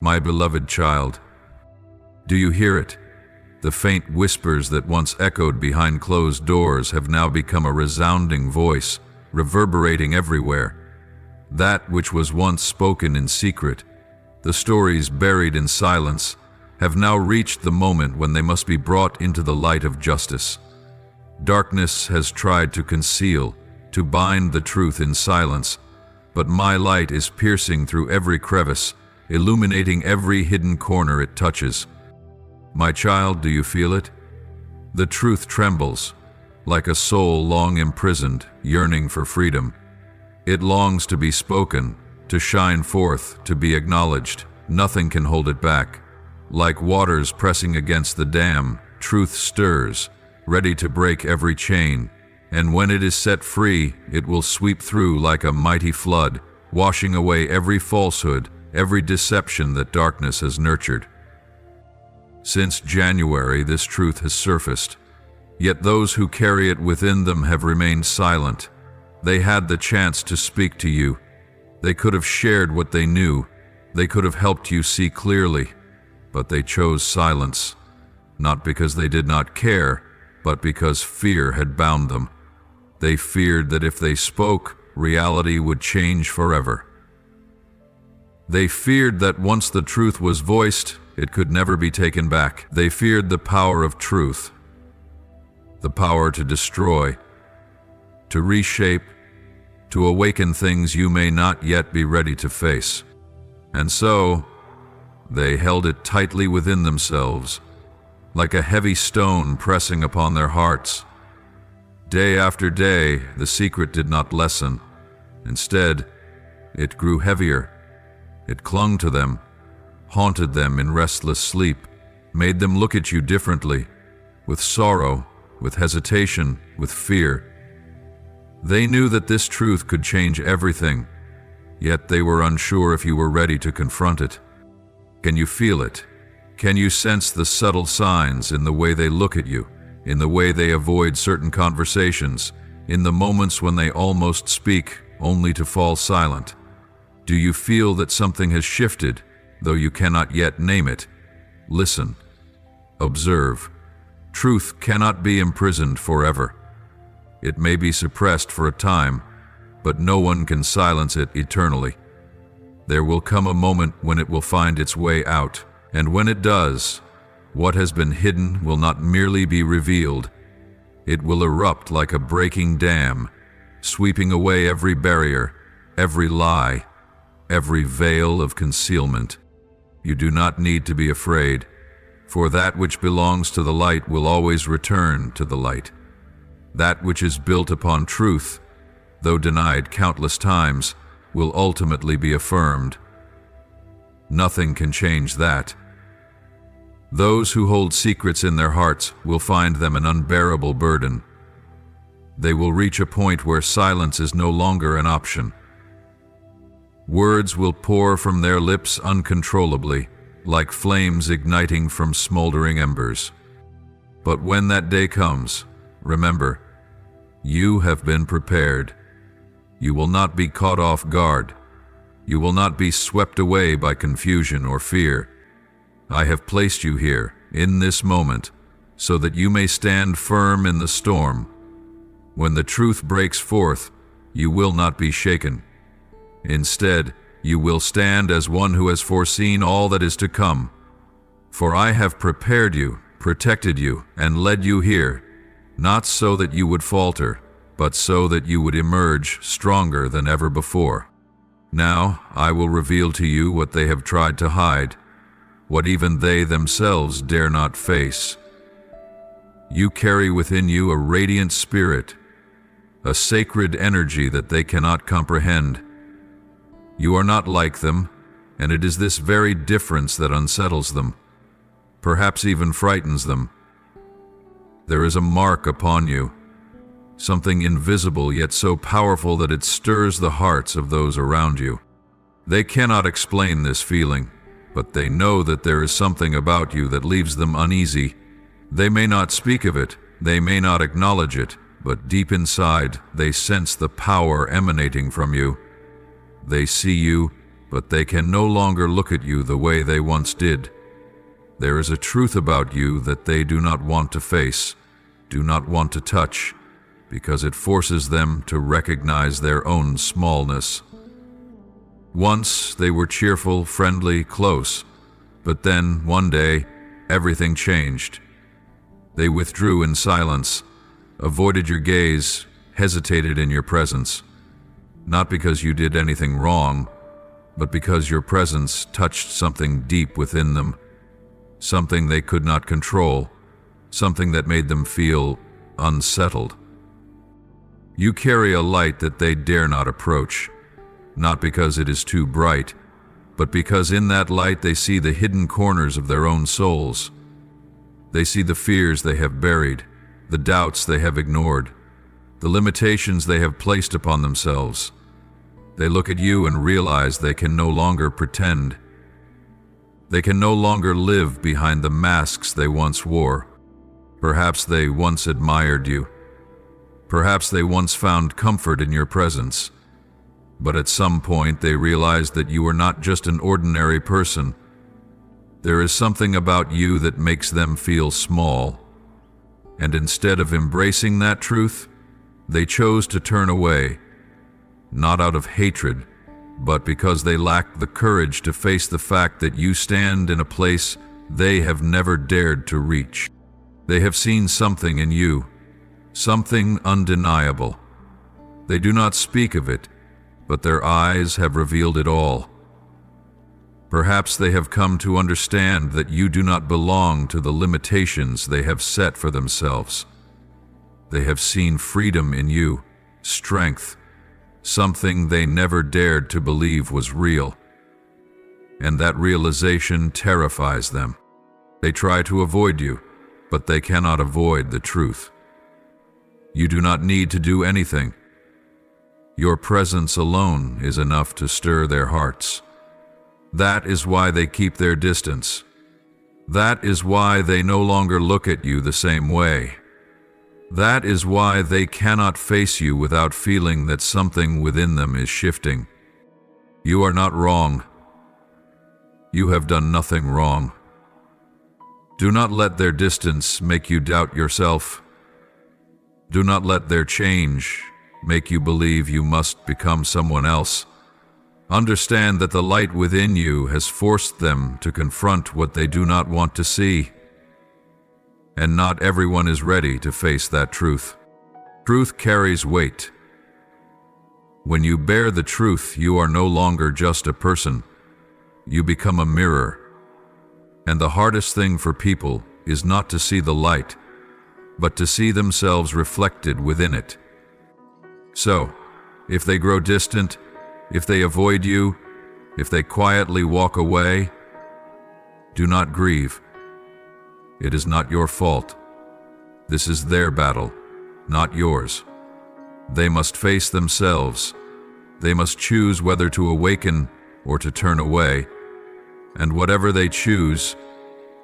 My beloved child, do you hear it? The faint whispers that once echoed behind closed doors have now become a resounding voice, reverberating everywhere. That which was once spoken in secret, the stories buried in silence, have now reached the moment when they must be brought into the light of justice. Darkness has tried to conceal, to bind the truth in silence, but my light is piercing through every crevice, illuminating every hidden corner it touches. My child, do you feel it? The truth trembles, like a soul long imprisoned, yearning for freedom. It longs to be spoken, to shine forth, to be acknowledged. Nothing can hold it back. Like waters pressing against the dam, truth stirs, ready to break every chain, and when it is set free, it will sweep through like a mighty flood, washing away every falsehood, every deception that darkness has nurtured. Since January, this truth has surfaced, yet those who carry it within them have remained silent. They had the chance to speak to you. They could have shared what they knew. They could have helped you see clearly, but they chose silence, not because they did not care, but because fear had bound them. They feared that if they spoke, reality would change forever. They feared that once the truth was voiced, it could never be taken back. They feared the power of truth, the power to destroy, to reshape, to awaken things you may not yet be ready to face. And so, they held it tightly within themselves, like a heavy stone pressing upon their hearts. Day after day, the secret did not lessen. Instead, it grew heavier. It clung to them, haunted them in restless sleep, made them look at you differently, with sorrow, with hesitation, with fear. They knew that this truth could change everything, yet they were unsure if you were ready to confront it. Can you feel it? Can you sense the subtle signs in the way they look at you, in the way they avoid certain conversations, in the moments when they almost speak only to fall silent? Do you feel that something has shifted, though you cannot yet name it? Listen. Observe. Truth cannot be imprisoned forever. It may be suppressed for a time, but no one can silence it eternally. There will come a moment when it will find its way out, and when it does, what has been hidden will not merely be revealed. It will erupt like a breaking dam, sweeping away every barrier, every lie, every veil of concealment. You do not need to be afraid, for that which belongs to the light will always return to the light. That which is built upon truth, though denied countless times, will ultimately be affirmed. Nothing can change that. Those who hold secrets in their hearts will find them an unbearable burden. They will reach a point where silence is no longer an option. Words will pour from their lips uncontrollably, like flames igniting from smoldering embers. But when that day comes, remember, you have been prepared. You will not be caught off guard. You will not be swept away by confusion or fear. I have placed you here, in this moment, so that you may stand firm in the storm. When the truth breaks forth, you will not be shaken. Instead, you will stand as one who has foreseen all that is to come. For I have prepared you, protected you, and led you here, not so that you would falter, but so that you would emerge stronger than ever before. Now I will reveal to you what they have tried to hide, what even they themselves dare not face. You carry within you a radiant spirit, a sacred energy that they cannot comprehend. You are not like them, and it is this very difference that unsettles them, perhaps even frightens them. There is a mark upon you, something invisible yet so powerful that it stirs the hearts of those around you. They cannot explain this feeling, but they know that there is something about you that leaves them uneasy. They may not speak of it, they may not acknowledge it, but deep inside they sense the power emanating from you. They see you, but they can no longer look at you the way they once did. There is a truth about you that they do not want to face, do not want to touch, because it forces them to recognize their own smallness. Once they were cheerful, friendly, close, but then, one day, everything changed. They withdrew in silence, avoided your gaze, hesitated in your presence. Not because you did anything wrong, but because your presence touched something deep within them, something they could not control, something that made them feel unsettled. You carry a light that they dare not approach, not because it is too bright, but because in that light they see the hidden corners of their own souls. They see the fears they have buried, the doubts they have ignored, the limitations they have placed upon themselves. They look at you and realize they can no longer pretend. They can no longer live behind the masks they once wore. Perhaps they once admired you. Perhaps they once found comfort in your presence. But at some point they realized that you are not just an ordinary person. There is something about you that makes them feel small. And instead of embracing that truth, they chose to turn away, not out of hatred, but because they lacked the courage to face the fact that you stand in a place they have never dared to reach. They have seen something in you, something undeniable. They do not speak of it, but their eyes have revealed it all. Perhaps they have come to understand that you do not belong to the limitations they have set for themselves. They have seen freedom in you, strength, something they never dared to believe was real. And that realization terrifies them. They try to avoid you, but they cannot avoid the truth. You do not need to do anything. Your presence alone is enough to stir their hearts. That is why they keep their distance. That is why they no longer look at you the same way. That is why they cannot face you without feeling that something within them is shifting. You are not wrong. You have done nothing wrong. Do not let their distance make you doubt yourself. Do not let their change make you believe you must become someone else. Understand that the light within you has forced them to confront what they do not want to see. And not everyone is ready to face that truth. Truth carries weight. When you bear the truth, you are no longer just a person. You become a mirror. And the hardest thing for people is not to see the light, but to see themselves reflected within it. So, if they grow distant, if they avoid you, if they quietly walk away, do not grieve. It is not your fault. This is their battle, not yours. They must face themselves. They must choose whether to awaken or to turn away. And whatever they choose,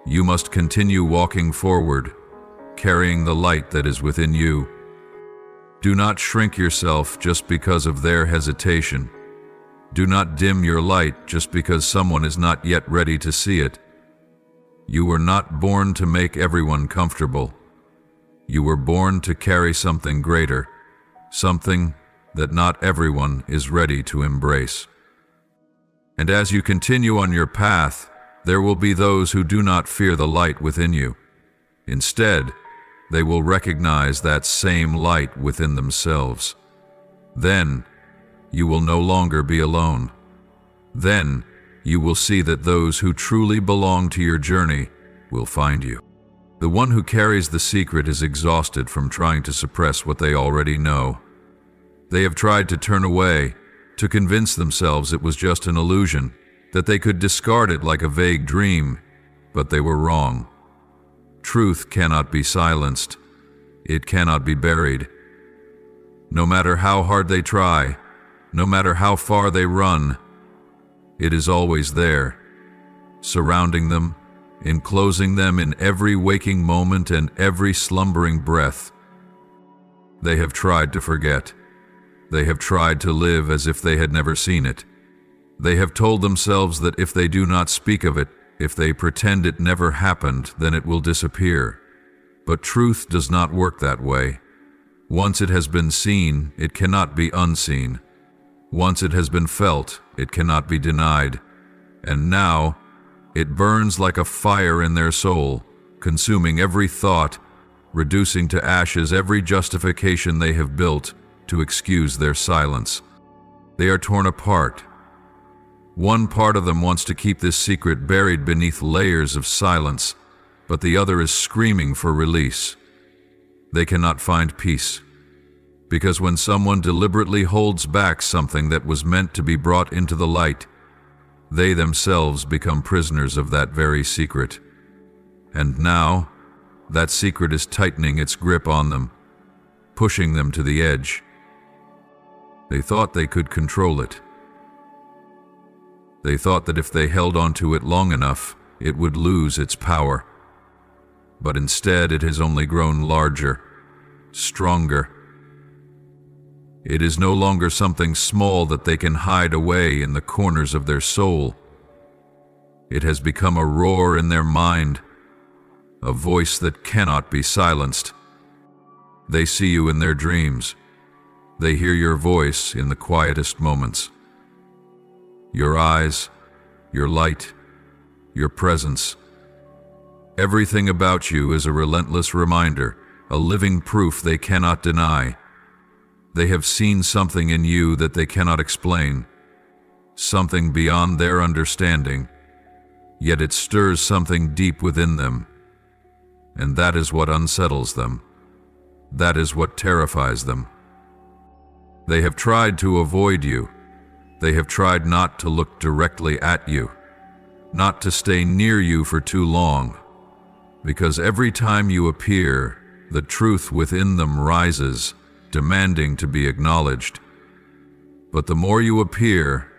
you must continue walking forward, carrying the light that is within you. Do not shrink yourself just because of their hesitation. Do not dim your light just because someone is not yet ready to see it. You were not born to make everyone comfortable. You were born to carry something greater, something that not everyone is ready to embrace. And as you continue on your path, there will be those who do not fear the light within you. Instead, they will recognize that same light within themselves. Then, you will no longer be alone. Then, you will see that those who truly belong to your journey will find you. The one who carries the secret is exhausted from trying to suppress what they already know. They have tried to turn away, to convince themselves it was just an illusion, that they could discard it like a vague dream, but they were wrong. Truth cannot be silenced. It cannot be buried. No matter how hard they try, no matter how far they run, it is always there, surrounding them, enclosing them in every waking moment and every slumbering breath. They have tried to forget. They have tried to live as if they had never seen it. They have told themselves that if they do not speak of it, if they pretend it never happened, then it will disappear. But truth does not work that way. Once it has been seen, it cannot be unseen. Once it has been felt, it cannot be denied. And now, it burns like a fire in their soul, consuming every thought, reducing to ashes every justification they have built to excuse their silence. They are torn apart. One part of them wants to keep this secret buried beneath layers of silence, but the other is screaming for release. They cannot find peace, because when someone deliberately holds back something that was meant to be brought into the light, they themselves become prisoners of that very secret. And now, that secret is tightening its grip on them, pushing them to the edge. They thought they could control it. They thought that if they held onto it long enough, it would lose its power. But instead, it has only grown larger, stronger. It is no longer something small that they can hide away in the corners of their soul. It has become a roar in their mind, a voice that cannot be silenced. They see you in their dreams. They hear your voice in the quietest moments. Your eyes, your light, your presence. Everything about you is a relentless reminder, a living proof they cannot deny. They have seen something in you that they cannot explain, something beyond their understanding, yet it stirs something deep within them. And that is what unsettles them. That is what terrifies them. They have tried to avoid you. They have tried not to look directly at you, not to stay near you for too long, because every time you appear, the truth within them rises, demanding to be acknowledged. But the more you appear,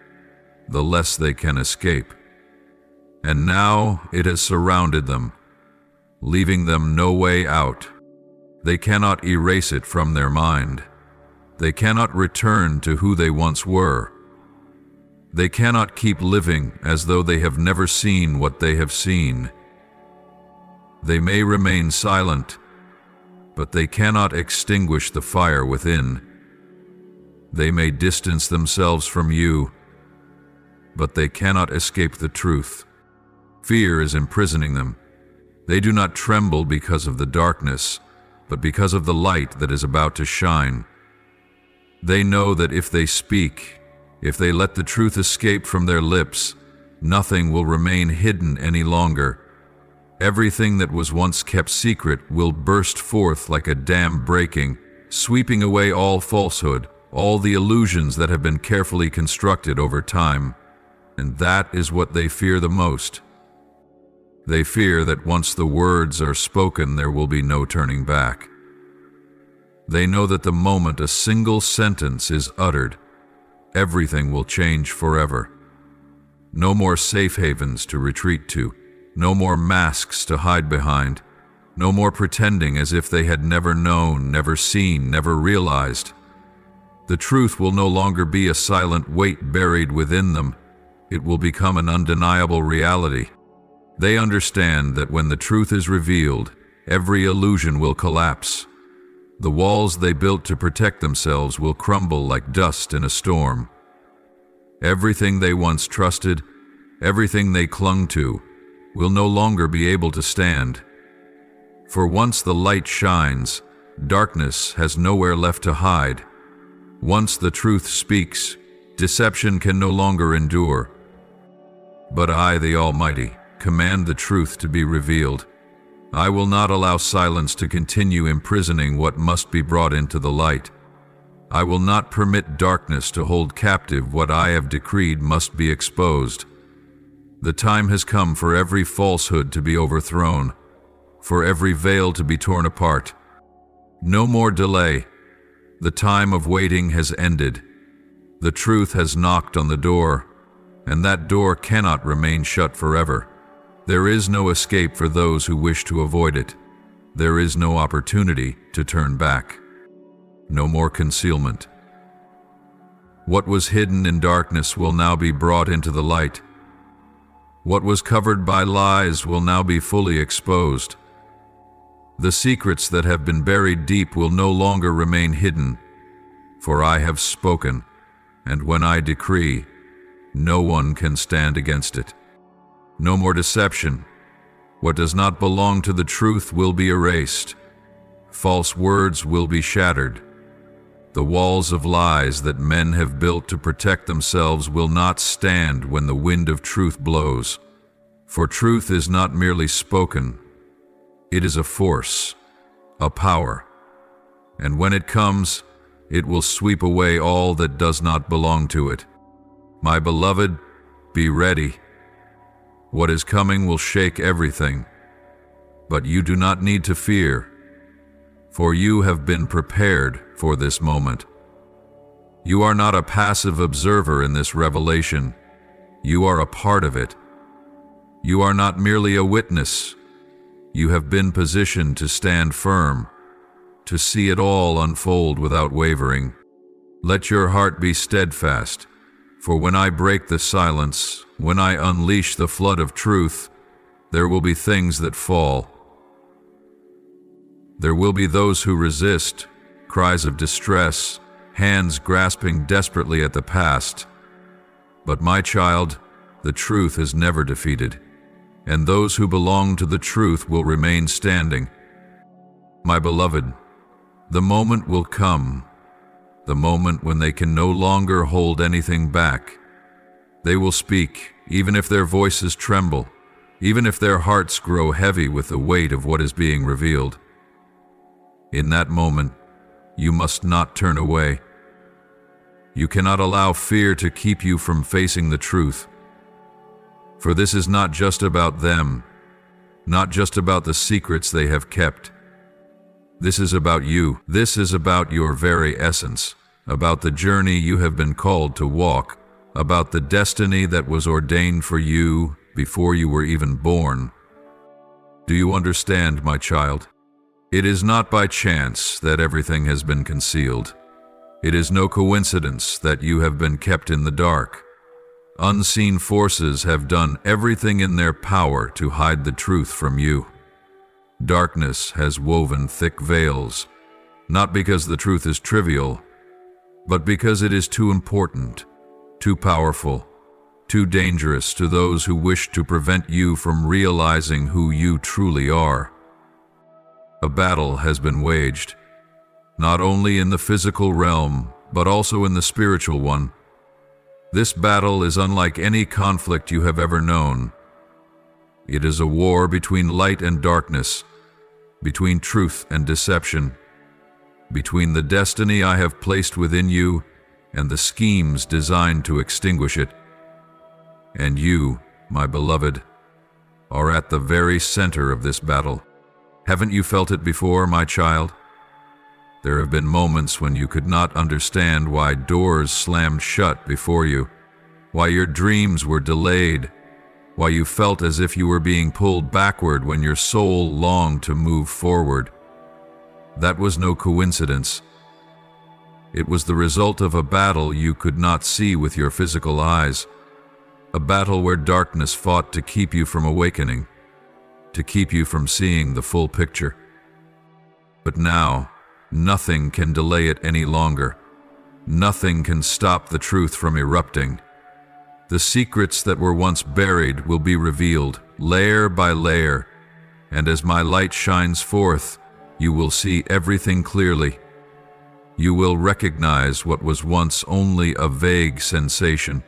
the less they can escape. And now it has surrounded them, leaving them no way out. They cannot erase it from their mind. They cannot return to who they once were. They cannot keep living as though they have never seen what they have seen. They may remain silent, but they cannot extinguish the fire within. They may distance themselves from you, but they cannot escape the truth. Fear is imprisoning them. They do not tremble because of the darkness, but because of the light that is about to shine. They know that if they speak, if they let the truth escape from their lips, nothing will remain hidden any longer. Everything that was once kept secret will burst forth like a dam breaking, sweeping away all falsehood, all the illusions that have been carefully constructed over time. And that is what they fear the most. They fear that once the words are spoken, there will be no turning back. They know that the moment a single sentence is uttered, everything will change forever. No more safe havens to retreat to, no more masks to hide behind, no more pretending as if they had never known, never seen, never realized. The truth will no longer be a silent weight buried within them. It will become an undeniable reality. They understand that when the truth is revealed, every illusion will collapse. The walls they built to protect themselves will crumble like dust in a storm. Everything they once trusted, everything they clung to, will no longer be able to stand. For once the light shines, darkness has nowhere left to hide. Once the truth speaks, deception can no longer endure. But I, the Almighty, command the truth to be revealed. I will not allow silence to continue imprisoning what must be brought into the light. I will not permit darkness to hold captive what I have decreed must be exposed. The time has come for every falsehood to be overthrown, for every veil to be torn apart. No more delay. The time of waiting has ended. The truth has knocked on the door, and that door cannot remain shut forever. There is no escape for those who wish to avoid it. There is no opportunity to turn back. No more concealment. What was hidden in darkness will now be brought into the light. What was covered by lies will now be fully exposed. The secrets that have been buried deep will no longer remain hidden, for I have spoken, and when I decree, no one can stand against it. No more deception. What does not belong to the truth will be erased. False words will be shattered. The walls of lies that men have built to protect themselves will not stand when the wind of truth blows. For truth is not merely spoken. It is a force, a power. And when it comes, it will sweep away all that does not belong to it. My beloved, be ready. What is coming will shake everything. But you do not need to fear, for you have been prepared for this moment. You are not a passive observer in this revelation. You are a part of it. You are not merely a witness. You have been positioned to stand firm, to see it all unfold without wavering. Let your heart be steadfast, for when I break the silence, when I unleash the flood of truth, there will be things that fall. There will be those who resist, cries of distress, hands grasping desperately at the past. But my child, the truth is never defeated, and those who belong to the truth will remain standing. My beloved, the moment will come, the moment when they can no longer hold anything back. They will speak, even if their voices tremble, even if their hearts grow heavy with the weight of what is being revealed. In that moment, you must not turn away. You cannot allow fear to keep you from facing the truth. For this is not just about them, not just about the secrets they have kept. This is about you. This is about your very essence, about the journey you have been called to walk, about the destiny that was ordained for you before you were even born. Do you understand, my child? It is not by chance that everything has been concealed. It is no coincidence that you have been kept in the dark. Unseen forces have done everything in their power to hide the truth from you. Darkness has woven thick veils, not because the truth is trivial, but because it is too important, too powerful, too dangerous to those who wish to prevent you from realizing who you truly are. A battle has been waged, not only in the physical realm, but also in the spiritual one. This battle is unlike any conflict you have ever known. It is a war between light and darkness, between truth and deception, between the destiny I have placed within you and the schemes designed to extinguish it. And you, my beloved, are at the very center of this battle. Haven't you felt it before, my child? There have been moments when you could not understand why doors slammed shut before you, why your dreams were delayed, why you felt as if you were being pulled backward when your soul longed to move forward. That was no coincidence. It was the result of a battle you could not see with your physical eyes, a battle where darkness fought to keep you from awakening, to keep you from seeing the full picture. But now, nothing can delay it any longer. Nothing can stop the truth from erupting. The secrets that were once buried will be revealed, layer by layer, and as my light shines forth, you will see everything clearly. You will recognize what was once only a vague sensation.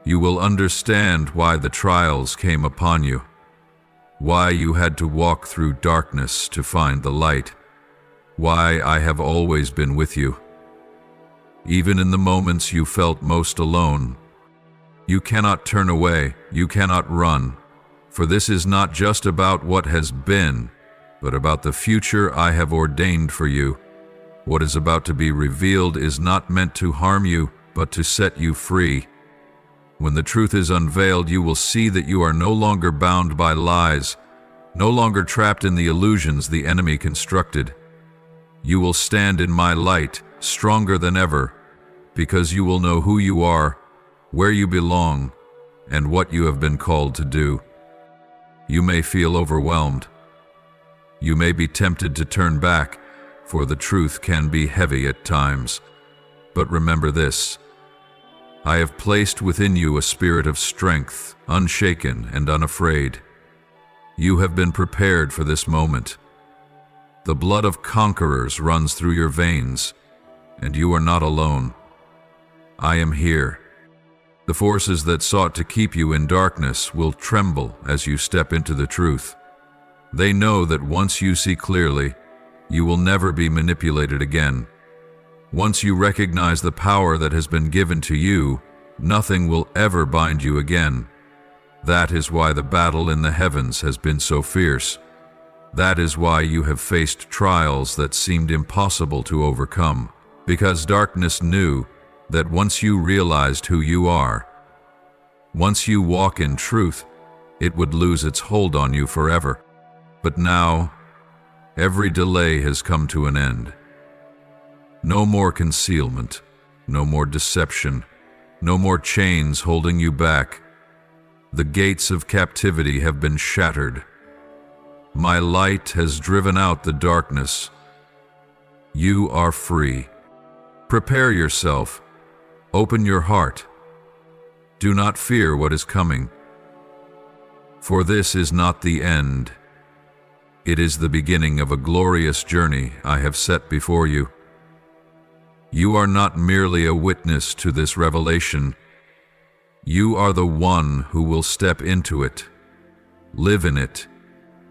You will understand why the trials came upon you, why you had to walk through darkness to find the light, why I have always been with you. Even in the moments you felt most alone, you cannot turn away, you cannot run, for this is not just about what has been, but about the future I have ordained for you. What is about to be revealed is not meant to harm you, but to set you free. When the truth is unveiled, you will see that you are no longer bound by lies, no longer trapped in the illusions the enemy constructed. You will stand in my light, stronger than ever, because you will know who you are, where you belong, and what you have been called to do. You may feel overwhelmed. You may be tempted to turn back, for the truth can be heavy at times. But remember this: I have placed within you a spirit of strength, unshaken and unafraid. You have been prepared for this moment. The blood of conquerors runs through your veins, and you are not alone. I am here. The forces that sought to keep you in darkness will tremble as you step into the truth. They know that once you see clearly, you will never be manipulated again. Once you recognize the power that has been given to you, nothing will ever bind you again. That is why the battle in the heavens has been so fierce. That is why you have faced trials that seemed impossible to overcome, because darkness knew that once you realized who you are, once you walk in truth, it would lose its hold on you forever. But now, every delay has come to an end. No more concealment, no more deception, no more chains holding you back. The gates of captivity have been shattered. My light has driven out the darkness. You are free. Prepare yourself. Open your heart. Do not fear what is coming. For this is not the end. It is the beginning of a glorious journey I have set before you. You are not merely a witness to this revelation. You are the one who will step into it, live in it,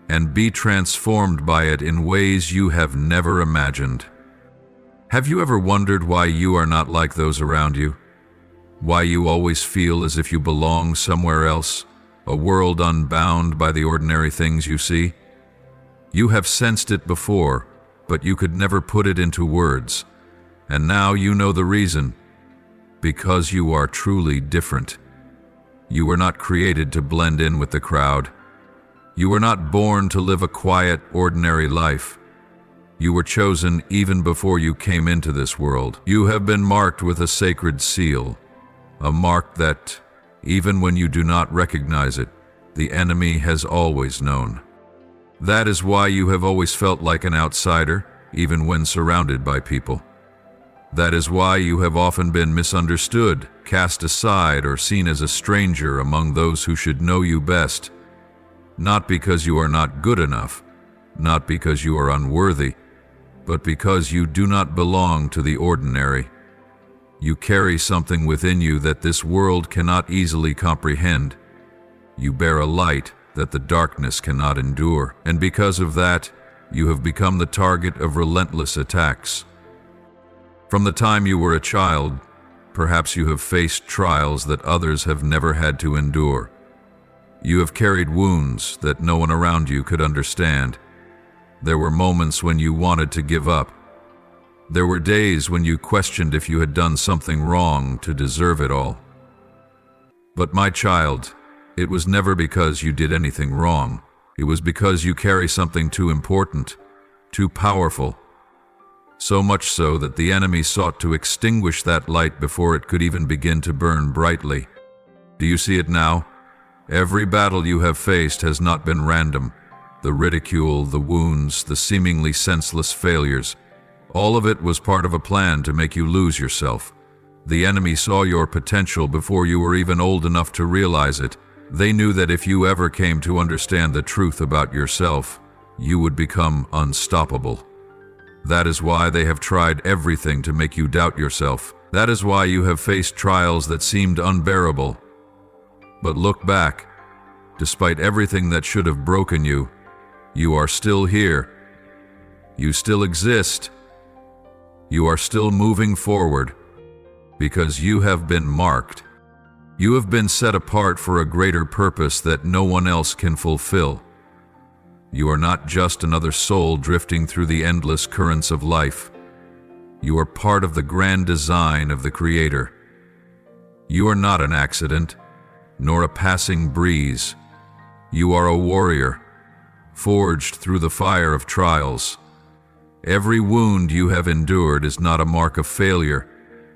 and be transformed by it in ways you have never imagined. Have you ever wondered why you are not like those around you? Why you always feel as if you belong somewhere else, a world unbound by the ordinary things you see? You have sensed it before, but you could never put it into words. And now you know the reason. Because you are truly different. You were not created to blend in with the crowd. You were not born to live a quiet, ordinary life. You were chosen even before you came into this world. You have been marked with a sacred seal, a mark that, even when you do not recognize it, the enemy has always known. That is why you have always felt like an outsider, even when surrounded by people. That is why you have often been misunderstood, cast aside, or seen as a stranger among those who should know you best. Not because you are not good enough, not because you are unworthy, but because you do not belong to the ordinary. You carry something within you that this world cannot easily comprehend. You bear a light that the darkness cannot endure, and because of that, you have become the target of relentless attacks. From the time you were a child, perhaps you have faced trials that others have never had to endure. You have carried wounds that no one around you could understand. There were moments when you wanted to give up. There were days when you questioned if you had done something wrong to deserve it all. But my child, it was never because you did anything wrong. It was because you carry something too important, too powerful. So much so that the enemy sought to extinguish that light before it could even begin to burn brightly. Do you see it now? Every battle you have faced has not been random. The ridicule, the wounds, the seemingly senseless failures, all of it was part of a plan to make you lose yourself. The enemy saw your potential before you were even old enough to realize it. They knew that if you ever came to understand the truth about yourself, you would become unstoppable. That is why they have tried everything to make you doubt yourself. That is why you have faced trials that seemed unbearable. But look back. Despite everything that should have broken you, you are still here. You still exist. You are still moving forward because you have been marked. You have been set apart for a greater purpose that no one else can fulfill. You are not just another soul drifting through the endless currents of life. You are part of the grand design of the Creator. You are not an accident, nor a passing breeze. You are a warrior, forged through the fire of trials. Every wound you have endured is not a mark of failure.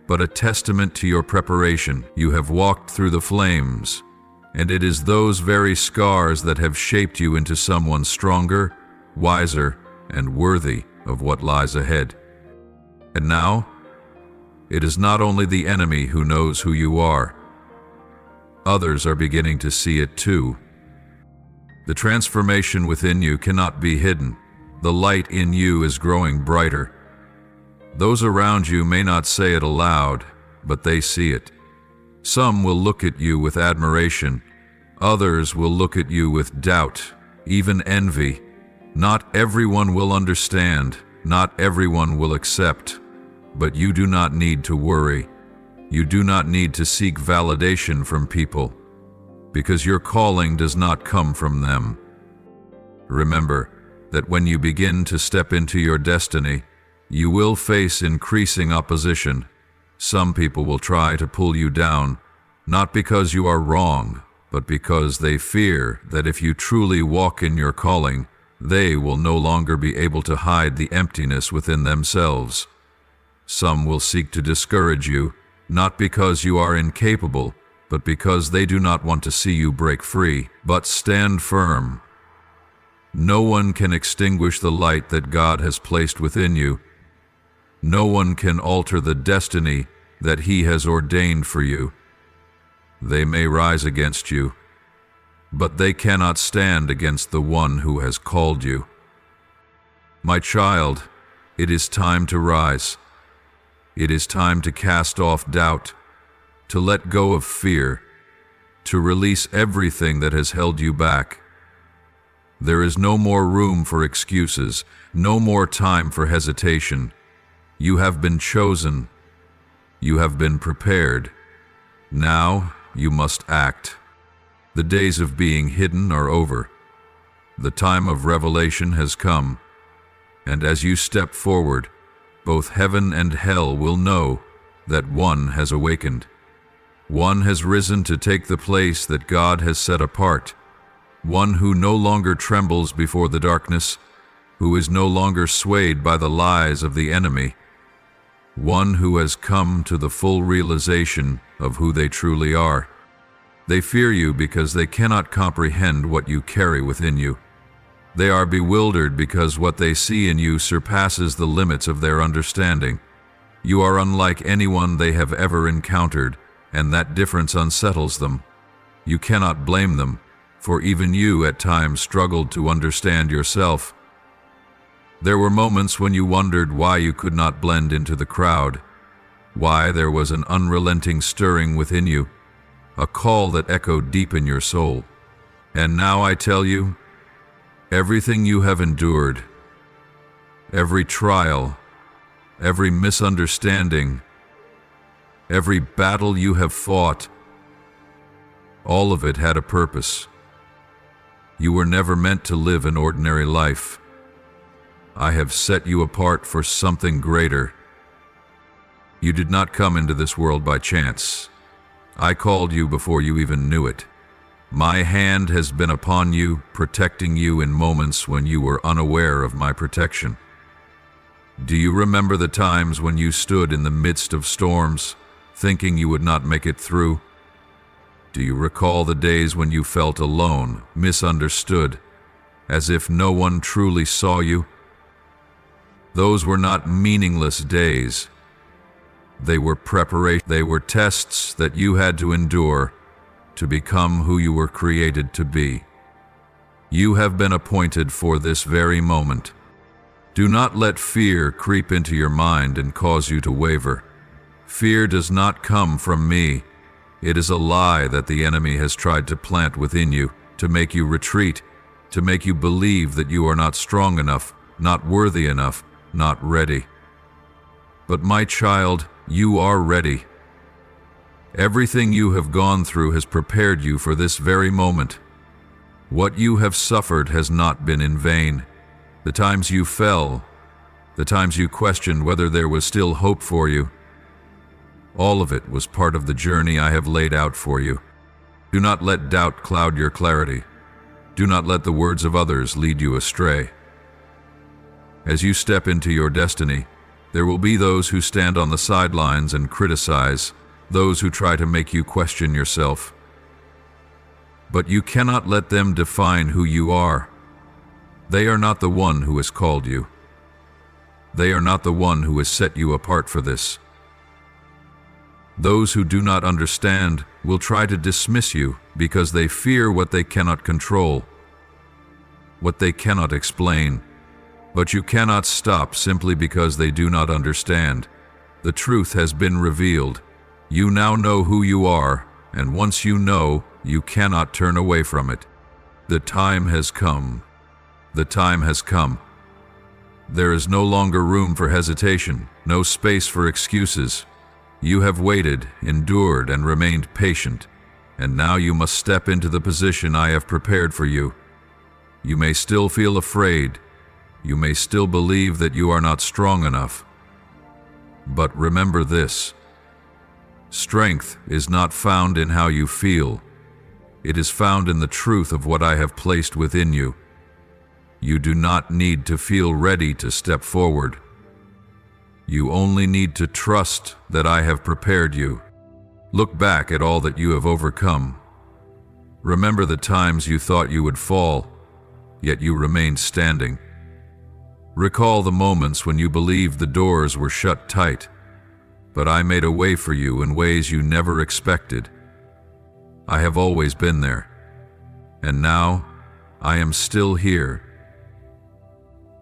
but a testament to your preparation. You have walked through the flames, and it is those very scars that have shaped you into someone stronger, wiser, and worthy of what lies ahead. And now, it is not only the enemy who knows who you are. Others are beginning to see it too. The transformation within you cannot be hidden. The light in you is growing brighter. Those around you may not say it aloud, but they see it. Some will look at you with admiration. Others will look at you with doubt, even envy. Not everyone will understand. Not everyone will accept. But you do not need to worry. You do not need to seek validation from people, because your calling does not come from them. Remember that when you begin to step into your destiny, you will face increasing opposition. Some people will try to pull you down, not because you are wrong, but because they fear that if you truly walk in your calling, they will no longer be able to hide the emptiness within themselves. Some will seek to discourage you, not because you are incapable, but because they do not want to see you break free. But stand firm. No one can extinguish the light that God has placed within you. No one can alter the destiny that He has ordained for you. They may rise against you, but they cannot stand against the one who has called you. My child, it is time to rise. It is time to cast off doubt, to let go of fear, to release everything that has held you back. There is no more room for excuses, no more time for hesitation. You have been chosen. You have been prepared. Now you must act. The days of being hidden are over. The time of revelation has come. And as you step forward, both heaven and hell will know that one has awakened. One has risen to take the place that God has set apart. One who no longer trembles before the darkness, who is no longer swayed by the lies of the enemy. One who has come to the full realization of who they truly are. They fear you because they cannot comprehend what you carry within you. They are bewildered because what they see in you surpasses the limits of their understanding. You are unlike anyone they have ever encountered, and that difference unsettles them. You cannot blame them, for even you at times struggled to understand yourself. There were moments when you wondered why you could not blend into the crowd, why there was an unrelenting stirring within you, a call that echoed deep in your soul. And now I tell you, everything you have endured, every trial, every misunderstanding, every battle you have fought, all of it had a purpose. You were never meant to live an ordinary life. I have set you apart for something greater. You did not come into this world by chance. I called you before you even knew it. My hand has been upon you, protecting you in moments when you were unaware of my protection. Do you remember the times when you stood in the midst of storms, thinking you would not make it through? Do you recall the days when you felt alone, misunderstood, as if no one truly saw you? Those were not meaningless days. They were preparation. They were tests that you had to endure to become who you were created to be. You have been appointed for this very moment. Do not let fear creep into your mind and cause you to waver. Fear does not come from me. It is a lie that the enemy has tried to plant within you to make you retreat, to make you believe that you are not strong enough, not worthy enough, not ready. But my child, you are ready. Everything you have gone through has prepared you for this very moment. What you have suffered has not been in vain. The times you fell, the times you questioned whether there was still hope for you, all of it was part of the journey I have laid out for you. Do not let doubt cloud your clarity. Do not let the words of others lead you astray. As you step into your destiny, There will be those who stand on the sidelines and criticize, those who try to make you question yourself. But you cannot let them define who you are. They are not the one who has called you. They are not the one who has set you apart for this. Those who do not understand will try to dismiss you because they fear what they cannot control, what they cannot explain. But you cannot stop simply because they do not understand. The truth has been revealed. You now know who you are, and once you know, you cannot turn away from it. The time has come. The time has come. There is no longer room for hesitation, no space for excuses. You have waited, endured, and remained patient, and now you must step into the position I have prepared for you. You may still feel afraid. You may still believe that you are not strong enough. But remember this: strength is not found in how you feel. It is found in the truth of what I have placed within you. You do not need to feel ready to step forward. You only need to trust that I have prepared you. Look back at all that you have overcome. Remember the times you thought you would fall, yet you remained standing. Recall the moments when you believed the doors were shut tight, but I made a way for you in ways you never expected. I have always been there, and now I am still here.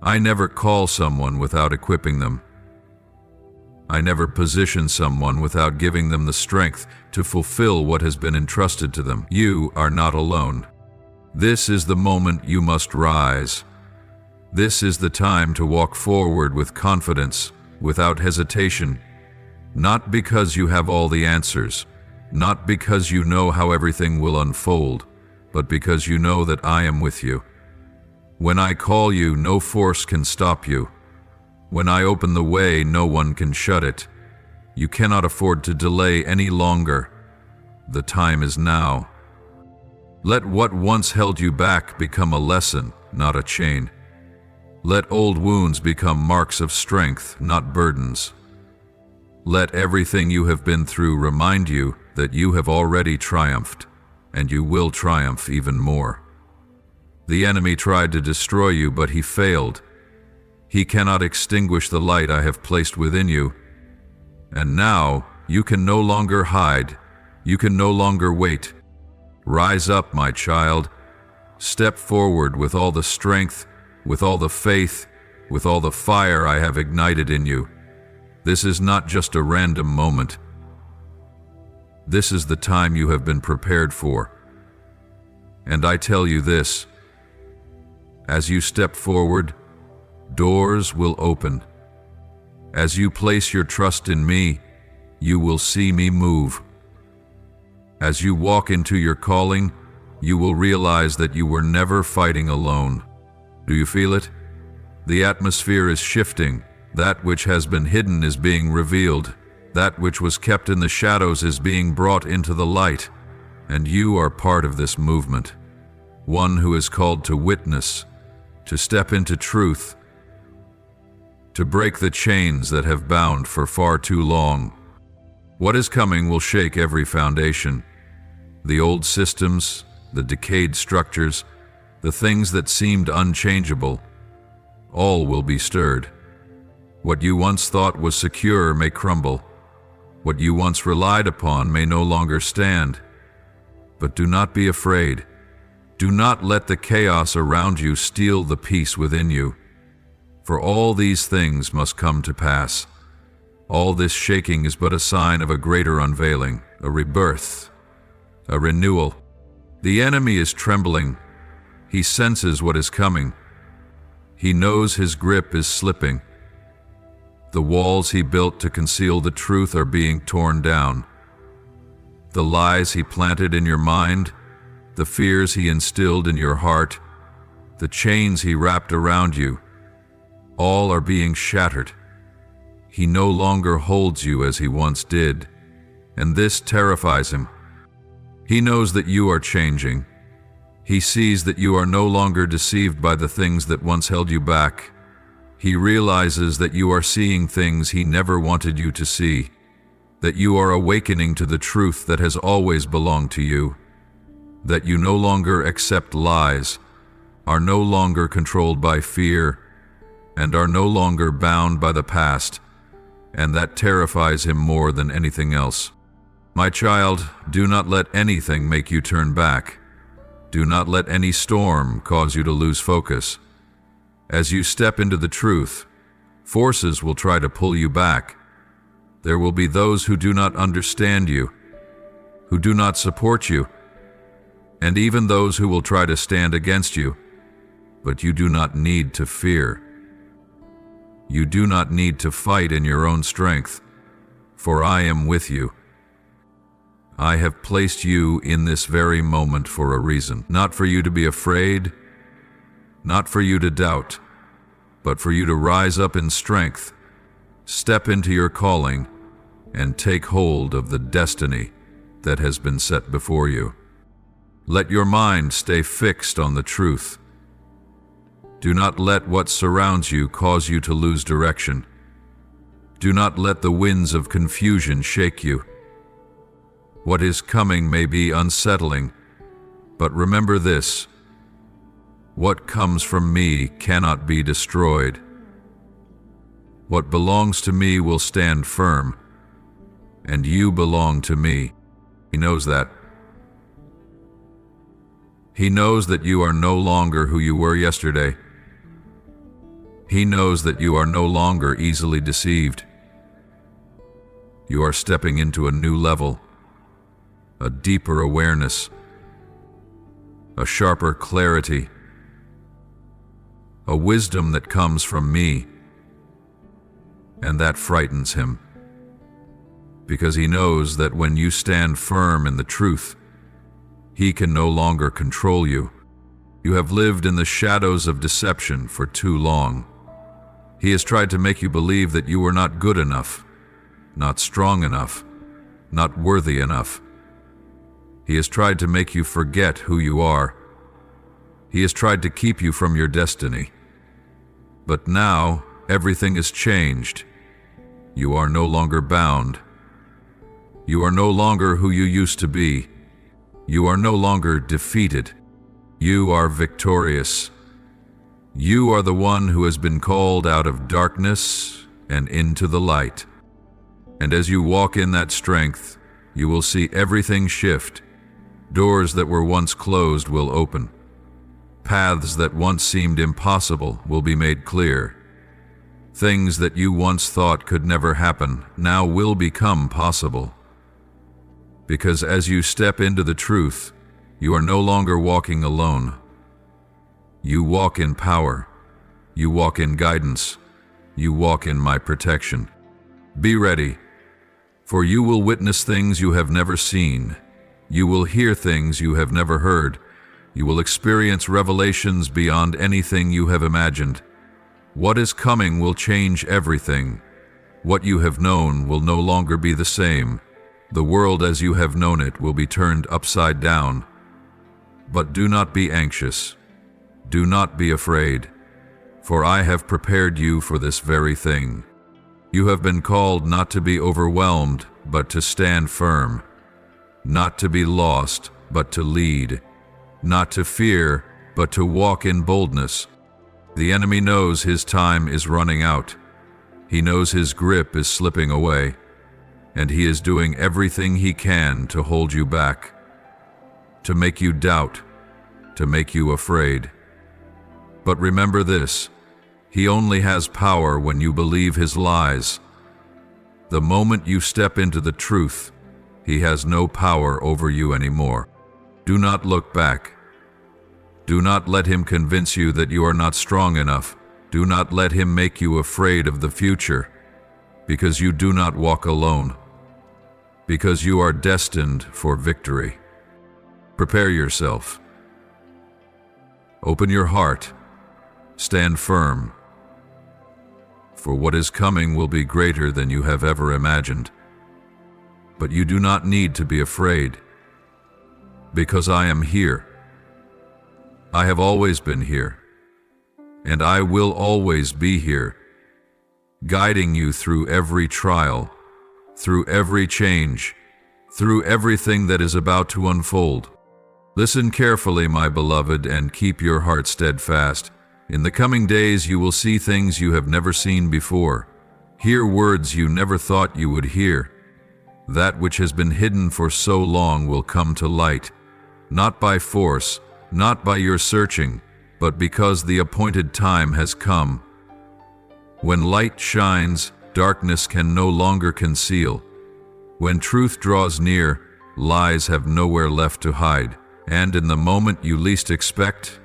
I never call someone without equipping them. I never position someone without giving them the strength to fulfill what has been entrusted to them. You are not alone. This is the moment you must rise. This is the time to walk forward with confidence, without hesitation, not because you have all the answers, not because you know how everything will unfold, but because you know that I am with you. When I call you, no force can stop you. When I open the way, no one can shut it. You cannot afford to delay any longer. The time is now. Let what once held you back become a lesson, not a chain. Let old wounds become marks of strength, not burdens. Let everything you have been through remind you that you have already triumphed, and you will triumph even more. The enemy tried to destroy you, but he failed. He cannot extinguish the light I have placed within you. And now you can no longer hide. You can no longer wait. Rise up, my child. Step forward with all the strength, with all the faith, with all the fire I have ignited in you. This is not just a random moment. This is the time you have been prepared for. And I tell you this: as you step forward, doors will open. As you place your trust in me, you will see me move. As you walk into your calling, you will realize that you were never fighting alone. Do you feel it? The atmosphere is shifting. That which has been hidden is being revealed. That which was kept in the shadows is being brought into the light. And you are part of this movement. One who is called to witness, to step into truth, to break the chains that have bound for far too long. What is coming will shake every foundation. The old systems, the decayed structures, the things that seemed unchangeable, all will be stirred. What you once thought was secure may crumble. What you once relied upon may no longer stand. But do not be afraid. Do not let the chaos around you steal the peace within you. For all these things must come to pass. All this shaking is but a sign of a greater unveiling, a rebirth, a renewal. The enemy is trembling. He senses what is coming. He knows his grip is slipping. The walls he built to conceal the truth are being torn down. The lies he planted in your mind, the fears he instilled in your heart, the chains he wrapped around you, all are being shattered. He no longer holds you as he once did, and this terrifies him. He knows that you are changing. He sees that you are no longer deceived by the things that once held you back. He realizes that you are seeing things he never wanted you to see, that you are awakening to the truth that has always belonged to you, that you no longer accept lies, are no longer controlled by fear, and are no longer bound by the past, and that terrifies him more than anything else. My child, do not let anything make you turn back. Do not let any storm cause you to lose focus. As you step into the truth, forces will try to pull you back. There will be those who do not understand you, who do not support you, and even those who will try to stand against you. But you do not need to fear. You do not need to fight in your own strength, for I am with you. I have placed you in this very moment for a reason, not for you to be afraid, not for you to doubt, but for you to rise up in strength, step into your calling, and take hold of the destiny that has been set before you. Let your mind stay fixed on the truth. Do not let what surrounds you cause you to lose direction. Do not let the winds of confusion shake you. What is coming may be unsettling, but remember this: what comes from me cannot be destroyed. What belongs to me will stand firm, and you belong to me. He knows that. He knows that you are no longer who you were yesterday. He knows that you are no longer easily deceived. You are stepping into a new level, a deeper awareness, a sharper clarity, a wisdom that comes from me, and that frightens him, because he knows that when you stand firm in the truth, he can no longer control you. You have lived in the shadows of deception for too long. He has tried to make you believe that you were not good enough, not strong enough, not worthy enough. He has tried to make you forget who you are. He has tried to keep you from your destiny. But now, everything is changed. You are no longer bound. You are no longer who you used to be. You are no longer defeated. You are victorious. You are the one who has been called out of darkness and into the light. And as you walk in that strength, you will see everything shift. Doors that were once closed will open. Paths that once seemed impossible will be made clear. Things that you once thought could never happen now will become possible. Because as you step into the truth, you are no longer walking alone. You walk in power. You walk in guidance. You walk in my protection. Be ready, for you will witness things you have never seen. You will hear things you have never heard. You will experience revelations beyond anything you have imagined. What is coming will change everything. What you have known will no longer be the same. The world as you have known it will be turned upside down. But do not be anxious. Do not be afraid, for I have prepared you for this very thing. You have been called not to be overwhelmed, but to stand firm. Not to be lost, but to lead. Not to fear, but to walk in boldness. The enemy knows his time is running out. He knows his grip is slipping away, and he is doing everything he can to hold you back, to make you doubt, to make you afraid. But remember this: he only has power when you believe his lies. The moment you step into the truth, he has no power over you anymore. Do not look back. Do not let him convince you that you are not strong enough. Do not let him make you afraid of the future, because you do not walk alone, because you are destined for victory. Prepare yourself. Open your heart. Stand firm, for what is coming will be greater than you have ever imagined. But you do not need to be afraid, because I am here. I have always been here, and I will always be here, guiding you through every trial, through every change, through everything that is about to unfold. Listen carefully, my beloved, and keep your heart steadfast. In the coming days you will see things you have never seen before, hear words you never thought you would hear. That which has been hidden for so long will come to light, not by force, not by your searching, but because the appointed time has come. When light shines, darkness can no longer conceal. When truth draws near, lies have nowhere left to hide. And in the moment you least expect,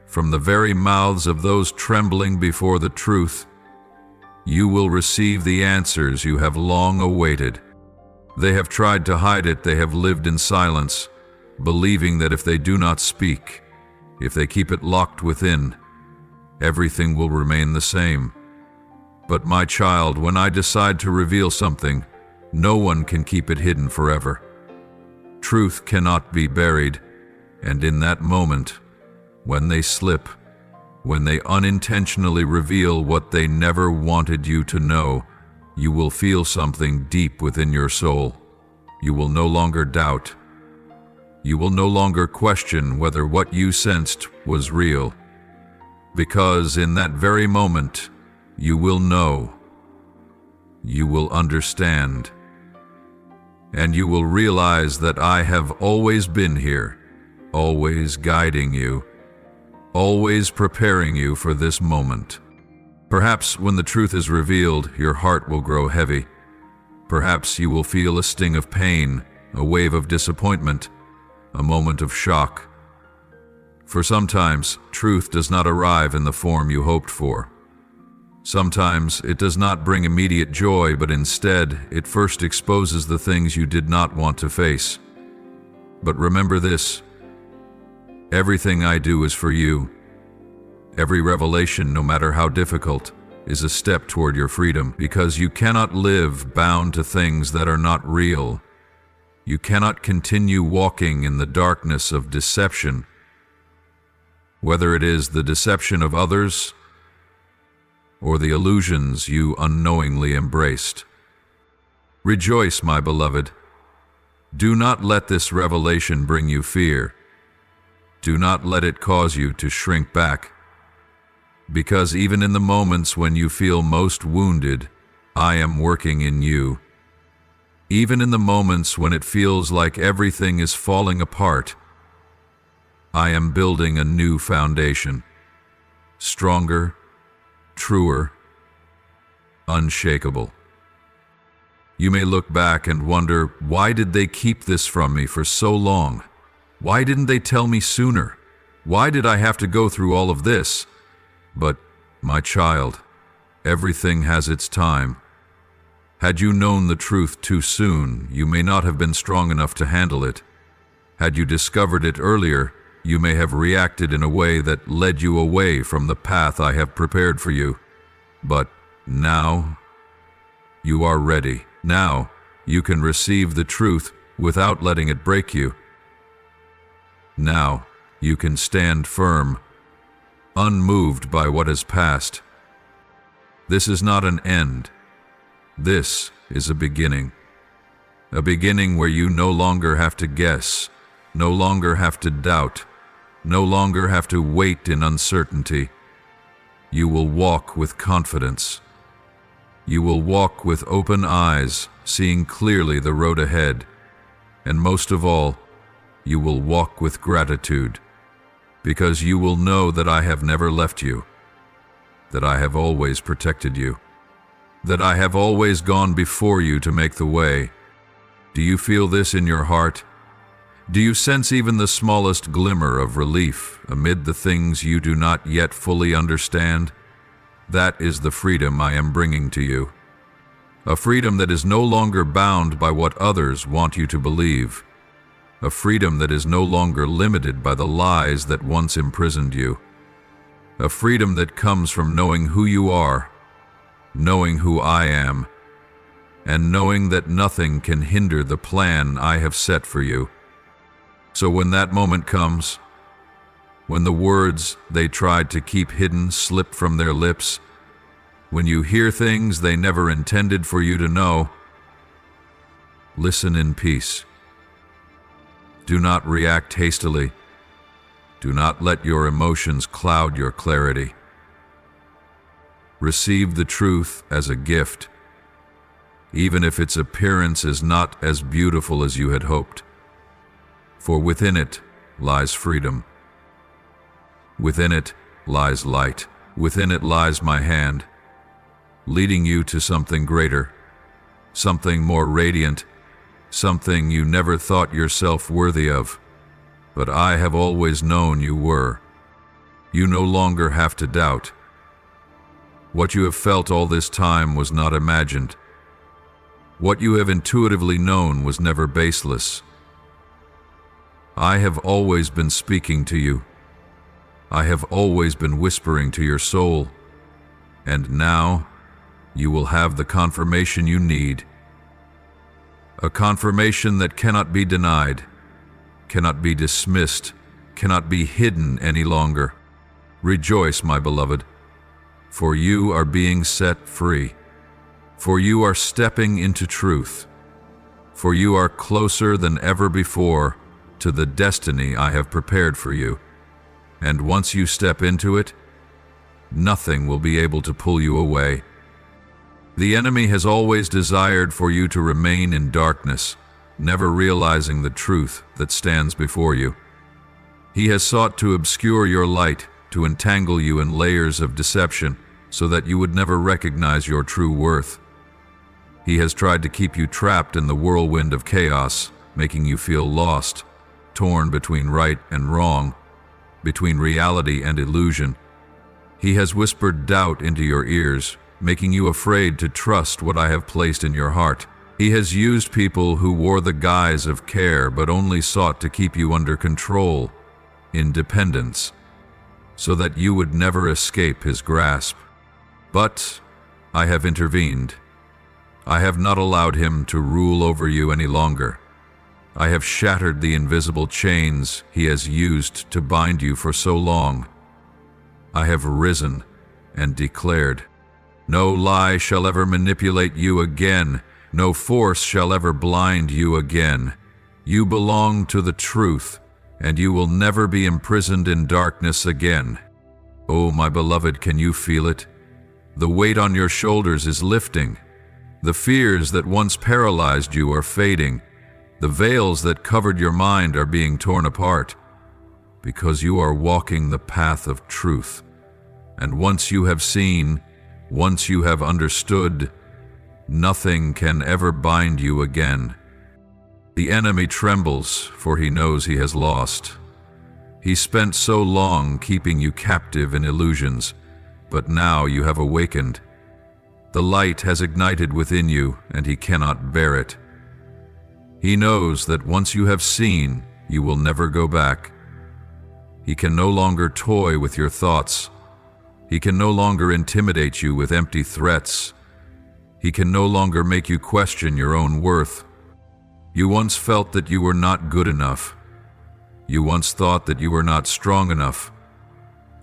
from the very mouths of those trembling before the truth, you will receive the answers you have long awaited. They have tried to hide it, they have lived in silence, believing that if they do not speak, if they keep it locked within, everything will remain the same. But my child, when I decide to reveal something, no one can keep it hidden forever. Truth cannot be buried, and in that moment, when they slip, when they unintentionally reveal what they never wanted you to know, you will feel something deep within your soul. You will no longer doubt. You will no longer question whether what you sensed was real, because in that very moment, you will know, you will understand, and you will realize that I have always been here, always guiding you, always preparing you for this moment. Perhaps when the truth is revealed, your heart will grow heavy. Perhaps you will feel a sting of pain, a wave of disappointment, a moment of shock. For sometimes, truth does not arrive in the form you hoped for. Sometimes it does not bring immediate joy, but instead it first exposes the things you did not want to face. But remember this: everything I do is for you. Every revelation, no matter how difficult, is a step toward your freedom, because you cannot live bound to things that are not real. You cannot continue walking in the darkness of deception, whether it is the deception of others or the illusions you unknowingly embraced. Rejoice, my beloved. Do not let this revelation bring you fear. Do not let it cause you to shrink back, because even in the moments when you feel most wounded, I am working in you. Even in the moments when it feels like everything is falling apart, I am building a new foundation, stronger, truer, unshakable. You may look back and wonder, why did they keep this from me for so long? Why didn't they tell me sooner? Why did I have to go through all of this? But, my child, everything has its time. Had you known the truth too soon, you may not have been strong enough to handle it. Had you discovered it earlier, you may have reacted in a way that led you away from the path I have prepared for you. But now, you are ready. Now, you can receive the truth without letting it break you. Now, you can stand firm, unmoved by what has passed. This is not an end. This is a beginning where you no longer have to guess, no longer have to doubt, no longer have to wait in uncertainty. You will walk with confidence. You will walk with open eyes, seeing clearly the road ahead. And most of all, you will walk with gratitude, because you will know that I have never left you, that I have always protected you, that I have always gone before you to make the way. Do you feel this in your heart? Do you sense even the smallest glimmer of relief amid the things you do not yet fully understand? That is the freedom I am bringing to you. A freedom that is no longer bound by what others want you to believe. A freedom that is no longer limited by the lies that once imprisoned you. A freedom that comes from knowing who you are, knowing who I am, and knowing that nothing can hinder the plan I have set for you. So when that moment comes, when the words they tried to keep hidden slip from their lips, when you hear things they never intended for you to know, listen in peace. Do not react hastily. Do not let your emotions cloud your clarity. Receive the truth as a gift, even if its appearance is not as beautiful as you had hoped. For within it lies freedom. Within it lies light. Within it lies my hand, leading you to something greater, something more radiant, something you never thought yourself worthy of, but I have always known you were. You no longer have to doubt. What you have felt all this time was not imagined. What you have intuitively known was never baseless. I have always been speaking to you. I have always been whispering to your soul, and now you will have the confirmation you need. A confirmation that cannot be denied, cannot be dismissed, cannot be hidden any longer. Rejoice, my beloved, for you are being set free, for you are stepping into truth, for you are closer than ever before to the destiny I have prepared for you. And once you step into it, nothing will be able to pull you away. The enemy has always desired for you to remain in darkness, never realizing the truth that stands before you. He has sought to obscure your light, to entangle you in layers of deception, so that you would never recognize your true worth. He has tried to keep you trapped in the whirlwind of chaos, making you feel lost, torn between right and wrong, between reality and illusion. He has whispered doubt into your ears, making you afraid to trust what I have placed in your heart. He has used people who wore the guise of care but only sought to keep you under control, in dependence, so that you would never escape his grasp. But I have intervened. I have not allowed him to rule over you any longer. I have shattered the invisible chains he has used to bind you for so long. I have risen and declared, no lie shall ever manipulate you again. No force shall ever blind you again. You belong to the truth, and you will never be imprisoned in darkness again. Oh, my beloved, can you feel it? The weight on your shoulders is lifting. The fears that once paralyzed you are fading. The veils that covered your mind are being torn apart, because you are walking the path of truth. And once you have seen, once you have understood, nothing can ever bind you again. The enemy trembles, for he knows he has lost. He spent so long keeping you captive in illusions, but now you have awakened. The light has ignited within you, and he cannot bear it. He knows that once you have seen, you will never go back. He can no longer toy with your thoughts. He can no longer intimidate you with empty threats. He can no longer make you question your own worth. You once felt that you were not good enough. You once thought that you were not strong enough.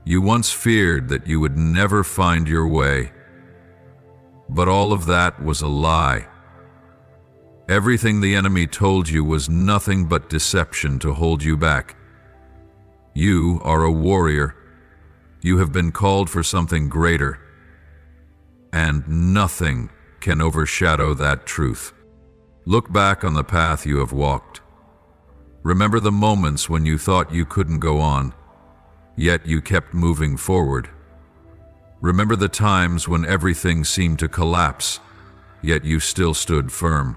You once feared that you would never find your way. But all of that was a lie. Everything the enemy told you was nothing but deception to hold you back. You are a warrior. You have been called for something greater. And nothing can overshadow that truth. Look back on the path you have walked. Remember the moments when you thought you couldn't go on, yet you kept moving forward. Remember the times when everything seemed to collapse, yet you still stood firm.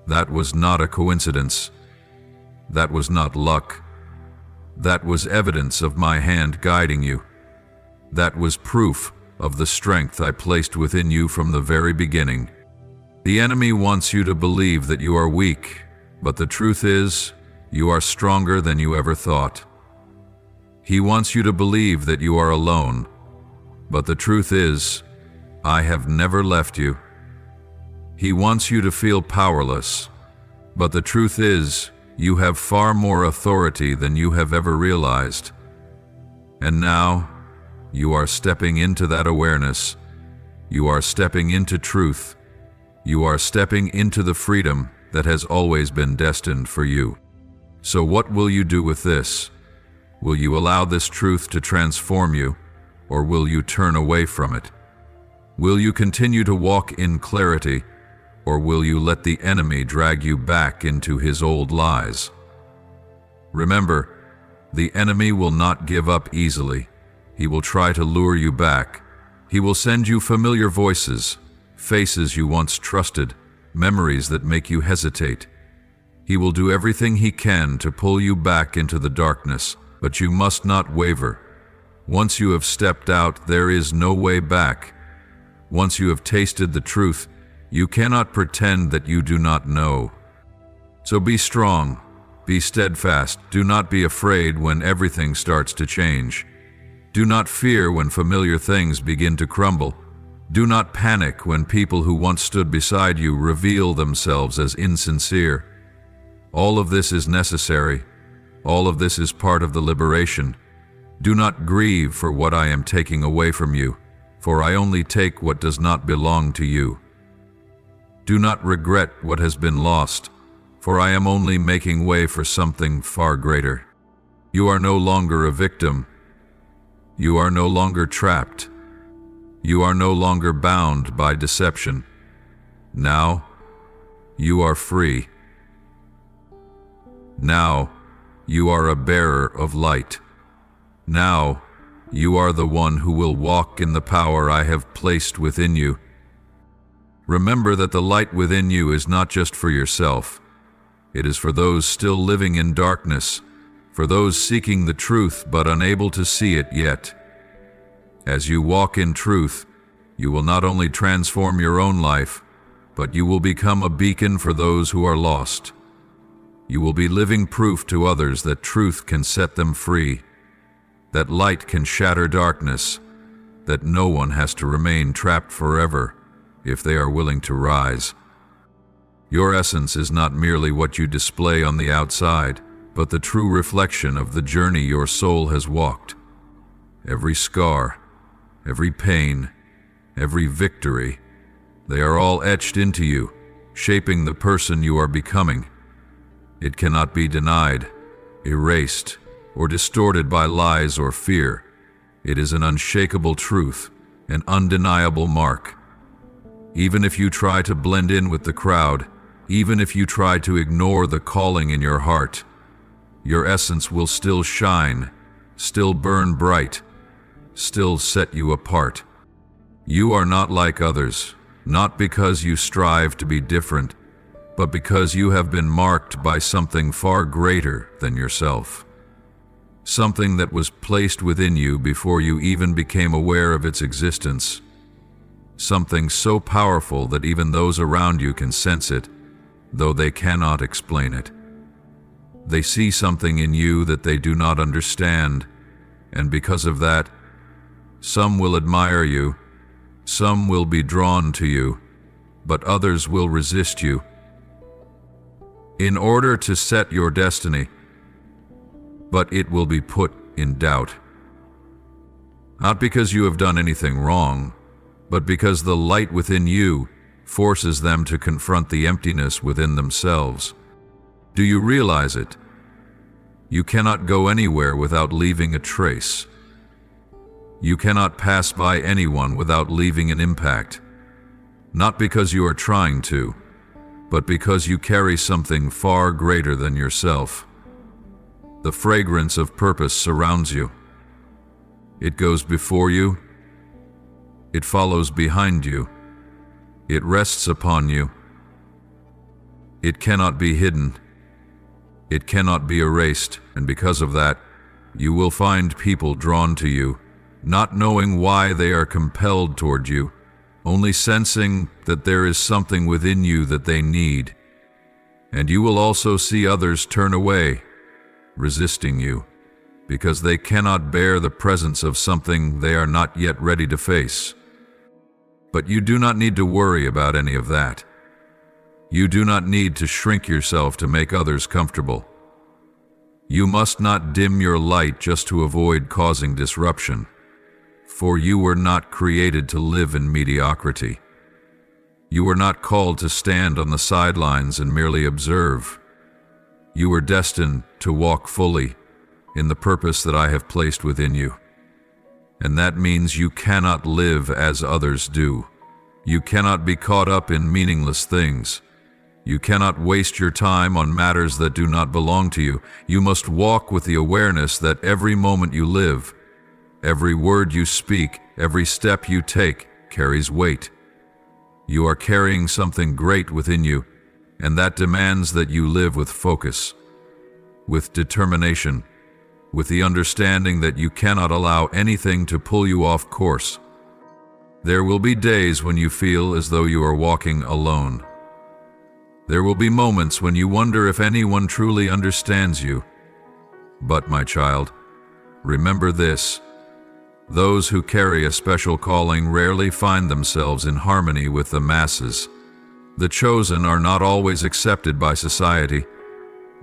That was not a coincidence. That was not luck. That was evidence of my hand guiding you. That was proof of the strength I placed within you from the very beginning. The enemy wants you to believe that you are weak, but the truth is, you are stronger than you ever thought. He wants you to believe that you are alone, but the truth is, I have never left you. He wants you to feel powerless, but the truth is, you have far more authority than you have ever realized. And now, you are stepping into that awareness. You are stepping into truth. You are stepping into the freedom that has always been destined for you. So what will you do with this? Will you allow this truth to transform you, or will you turn away from it? Will you continue to walk in clarity, or will you let the enemy drag you back into his old lies? Remember, the enemy will not give up easily. He will try to lure you back. He will send you familiar voices, faces you once trusted, memories that make you hesitate. He will do everything he can to pull you back into the darkness, but you must not waver. Once you have stepped out, there is no way back. Once you have tasted the truth, you cannot pretend that you do not know. So be strong, be steadfast, do not be afraid when everything starts to change. Do not fear when familiar things begin to crumble. Do not panic when people who once stood beside you reveal themselves as insincere. All of this is necessary. All of this is part of the liberation. Do not grieve for what I am taking away from you, for I only take what does not belong to you. Do not regret what has been lost, for I am only making way for something far greater. You are no longer a victim. You are no longer trapped. You are no longer bound by deception. Now, you are free. Now, you are a bearer of light. Now, you are the one who will walk in the power I have placed within you. Remember that the light within you is not just for yourself. It is for those still living in darkness, for those seeking the truth but unable to see it yet. As you walk in truth, you will not only transform your own life, but you will become a beacon for those who are lost. You will be living proof to others that truth can set them free, that light can shatter darkness, that no one has to remain trapped forever if they are willing to rise. Your essence is not merely what you display on the outside, but the true reflection of the journey your soul has walked. Every scar, every pain, every victory, they are all etched into you, shaping the person you are becoming. It cannot be denied, erased, or distorted by lies or fear. It is an unshakable truth, an undeniable mark. Even if you try to blend in with the crowd, even if you try to ignore the calling in your heart, your essence will still shine, still burn bright, still set you apart. You are not like others, not because you strive to be different, but because you have been marked by something far greater than yourself. Something that was placed within you before you even became aware of its existence. Something so powerful that even those around you can sense it, though they cannot explain it. They see something in you that they do not understand, and because of that, some will admire you, some will be drawn to you, but others will resist you. In order to set your destiny, but it will be put in doubt. Not because you have done anything wrong, but because the light within you forces them to confront the emptiness within themselves. Do you realize it? You cannot go anywhere without leaving a trace. You cannot pass by anyone without leaving an impact. Not because you are trying to, but because you carry something far greater than yourself. The fragrance of purpose surrounds you. It goes before you. It follows behind you. It rests upon you. It cannot be hidden. It cannot be erased, and because of that, you will find people drawn to you, not knowing why they are compelled toward you, only sensing that there is something within you that they need. And you will also see others turn away, resisting you, because they cannot bear the presence of something they are not yet ready to face. But you do not need to worry about any of that. You do not need to shrink yourself to make others comfortable. You must not dim your light just to avoid causing disruption, for you were not created to live in mediocrity. You were not called to stand on the sidelines and merely observe. You were destined to walk fully in the purpose that I have placed within you. And that means you cannot live as others do. You cannot be caught up in meaningless things. You cannot waste your time on matters that do not belong to you. You must walk with the awareness that every moment you live, every word you speak, every step you take carries weight. You are carrying something great within you, and that demands that you live with focus, with determination, with the understanding that you cannot allow anything to pull you off course. There will be days when you feel as though you are walking alone. There will be moments when you wonder if anyone truly understands you. But, my child, remember this: those who carry a special calling rarely find themselves in harmony with the masses. The chosen are not always accepted by society,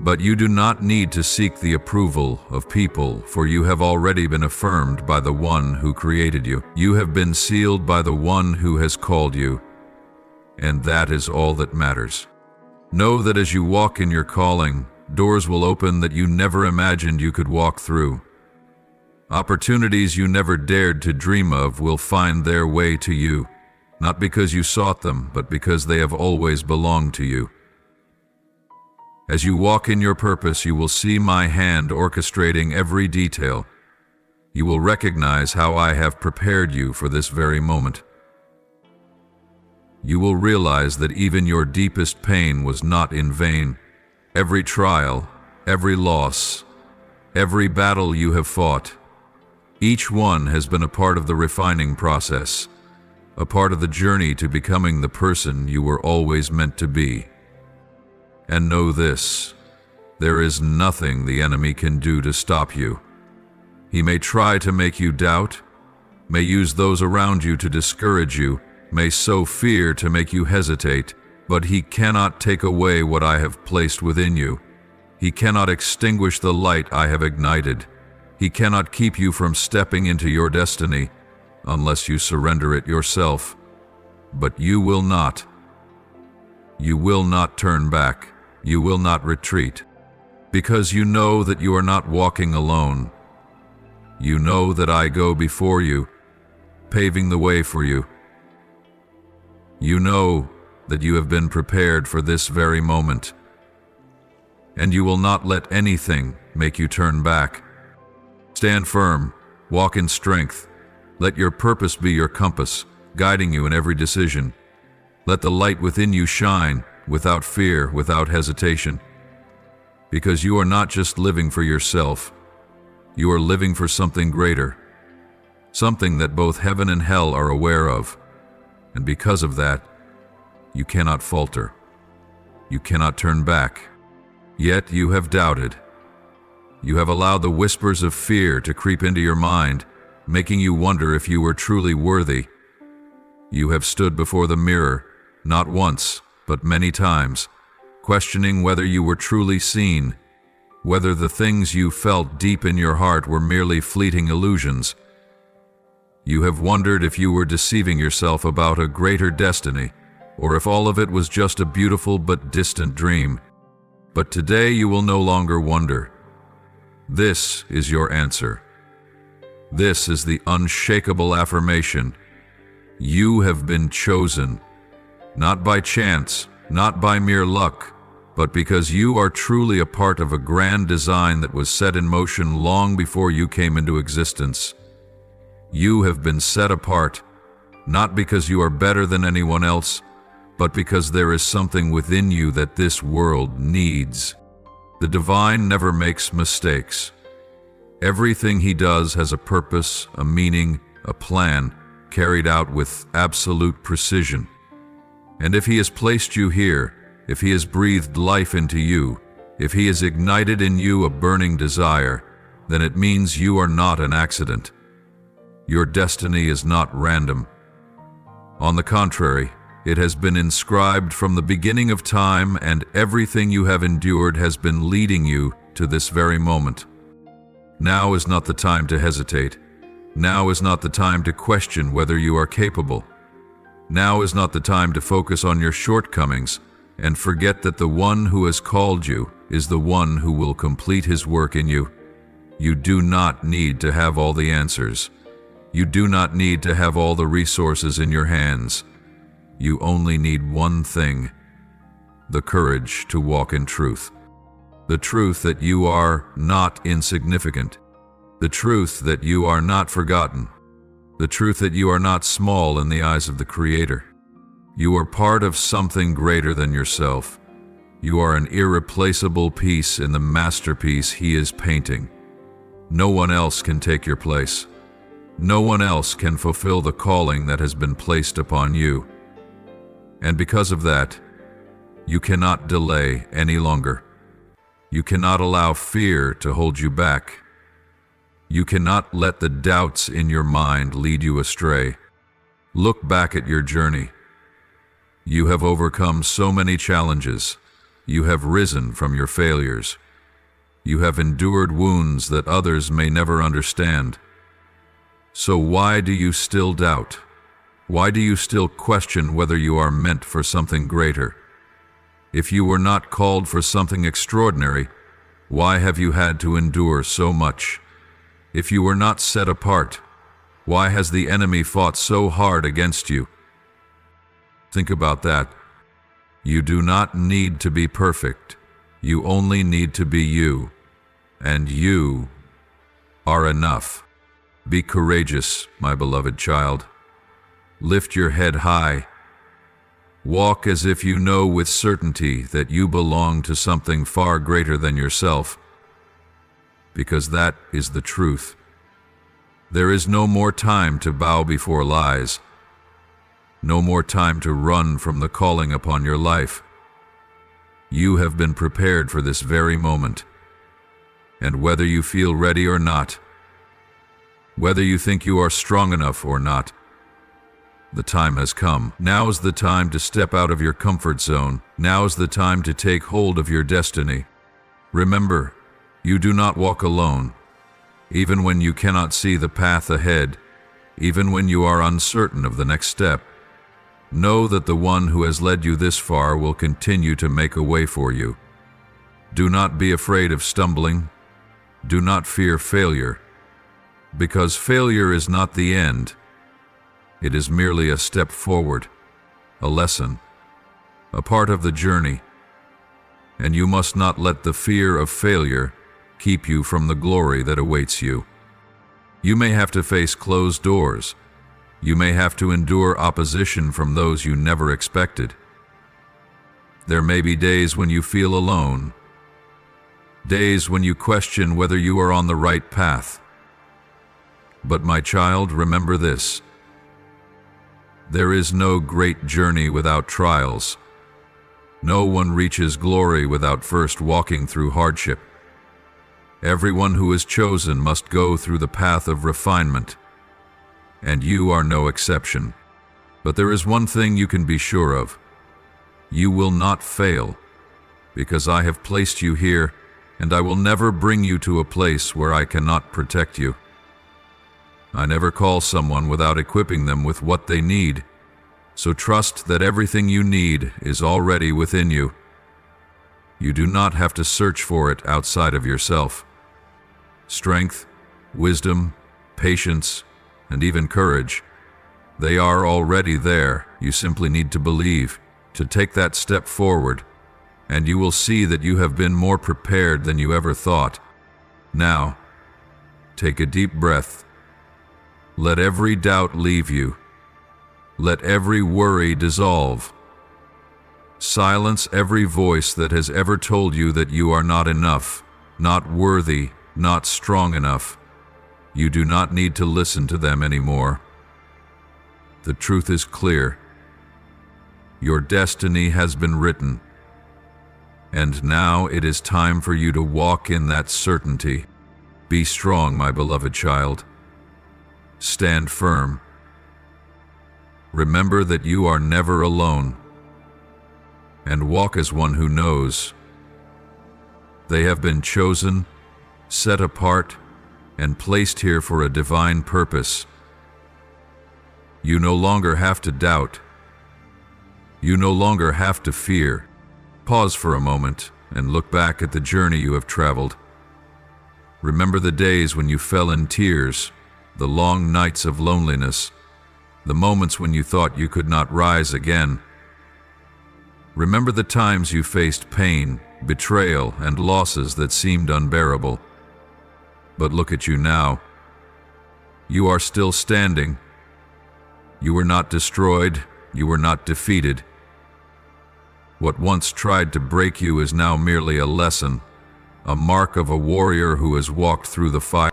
but you do not need to seek the approval of people, for you have already been affirmed by the one who created you. You have been sealed by the one who has called you, and that is all that matters. Know that as you walk in your calling, doors will open that you never imagined you could walk through. Opportunities you never dared to dream of will find their way to you, not because you sought them, but because they have always belonged to you. As you walk in your purpose, you will see my hand orchestrating every detail. You will recognize how I have prepared you for this very moment. You will realize that even your deepest pain was not in vain. Every trial, every loss, every battle you have fought, each one has been a part of the refining process, a part of the journey to becoming the person you were always meant to be. And know this: there is nothing the enemy can do to stop you. He may try to make you doubt, may use those around you to discourage you, may sow fear to make you hesitate, but he cannot take away what I have placed within you. He cannot extinguish the light I have ignited. He cannot keep you from stepping into your destiny unless you surrender it yourself. But you will not. You will not turn back. You will not retreat, because you know that you are not walking alone. You know that I go before you, paving the way for you. You know that you have been prepared for this very moment, and you will not let anything make you turn back. Stand firm, walk in strength. Let your purpose be your compass, guiding you in every decision. Let the light within you shine, without fear, without hesitation. Because you are not just living for yourself, you are living for something greater, something that both heaven and hell are aware of. And because of that, you cannot falter. You cannot turn back. Yet you have doubted. You have allowed the whispers of fear to creep into your mind, making you wonder if you were truly worthy. You have stood before the mirror, not once, but many times, questioning whether you were truly seen, whether the things you felt deep in your heart were merely fleeting illusions. You have wondered if you were deceiving yourself about a greater destiny, or if all of it was just a beautiful but distant dream. But today you will no longer wonder. This is your answer. This is the unshakable affirmation. You have been chosen, not by chance, not by mere luck, but because you are truly a part of a grand design that was set in motion long before you came into existence. You have been set apart, not because you are better than anyone else, but because there is something within you that this world needs. The divine never makes mistakes. Everything he does has a purpose, a meaning, a plan, carried out with absolute precision. And if he has placed you here, if he has breathed life into you, if he has ignited in you a burning desire, then it means you are not an accident. Your destiny is not random. On the contrary, it has been inscribed from the beginning of time, and everything you have endured has been leading you to this very moment. Now is not the time to hesitate. Now is not the time to question whether you are capable. Now is not the time to focus on your shortcomings and forget that the one who has called you is the one who will complete his work in you. You do not need to have all the answers. You do not need to have all the resources in your hands. You only need one thing: the courage to walk in truth. The truth that you are not insignificant. The truth that you are not forgotten. The truth that you are not small in the eyes of the Creator. You are part of something greater than yourself. You are an irreplaceable piece in the masterpiece He is painting. No one else can take your place. No one else can fulfill the calling that has been placed upon you. And because of that, you cannot delay any longer. You cannot allow fear to hold you back. You cannot let the doubts in your mind lead you astray. Look back at your journey. You have overcome so many challenges. You have risen from your failures. You have endured wounds that others may never understand. So why do you still doubt? Why do you still question whether you are meant for something greater? If you were not called for something extraordinary, why have you had to endure so much? If you were not set apart, why has the enemy fought so hard against you? Think about that. You do not need to be perfect. You only need to be you. And you are enough. Be courageous, my beloved child. Lift your head high. Walk as if you know with certainty that you belong to something far greater than yourself, because that is the truth. There is no more time to bow before lies, no more time to run from the calling upon your life. You have been prepared for this very moment, and whether you feel ready or not, whether you think you are strong enough or not, the time has come. Now is the time to step out of your comfort zone. Now is the time to take hold of your destiny. Remember, you do not walk alone. Even when you cannot see the path ahead, even when you are uncertain of the next step, know that the one who has led you this far will continue to make a way for you. Do not be afraid of stumbling. Do not fear failure, because failure is not the end. It is merely a step forward, a lesson, a part of the journey, and you must not let the fear of failure keep you from the glory that awaits you. You may have to face closed doors. You may have to endure opposition from those you never expected. There may be days when you feel alone, days when you question whether you are on the right path. But my child, remember this: there is no great journey without trials. No one reaches glory without first walking through hardship. Everyone who is chosen must go through the path of refinement, and you are no exception. But there is one thing you can be sure of: you will not fail, because I have placed you here, and I will never bring you to a place where I cannot protect you. I never call someone without equipping them with what they need, so trust that everything you need is already within you. You do not have to search for it outside of yourself. Strength, wisdom, patience, and even courage, they are already there. You simply need to believe, to take that step forward, and you will see that you have been more prepared than you ever thought. Now, take a deep breath. Let every doubt leave you. Let every worry dissolve. Silence every voice that has ever told you that you are not enough, not worthy, not strong enough. You do not need to listen to them anymore. The truth is clear. Your destiny has been written, and now it is time for you to walk in that certainty. Be strong, my beloved child. Stand firm. Remember that you are never alone, and walk as one who knows They have been chosen, set apart, and placed here for a divine purpose. You no longer have to doubt. You no longer have to fear. Pause for a moment and look back at the journey you have traveled. Remember the days when you fell in tears, the long nights of loneliness, the moments when you thought you could not rise again. Remember the times you faced pain, betrayal, and losses that seemed unbearable. But look at you now. You are still standing. You were not destroyed. You were not defeated. What once tried to break you is now merely a lesson, a mark of a warrior who has walked through the fire.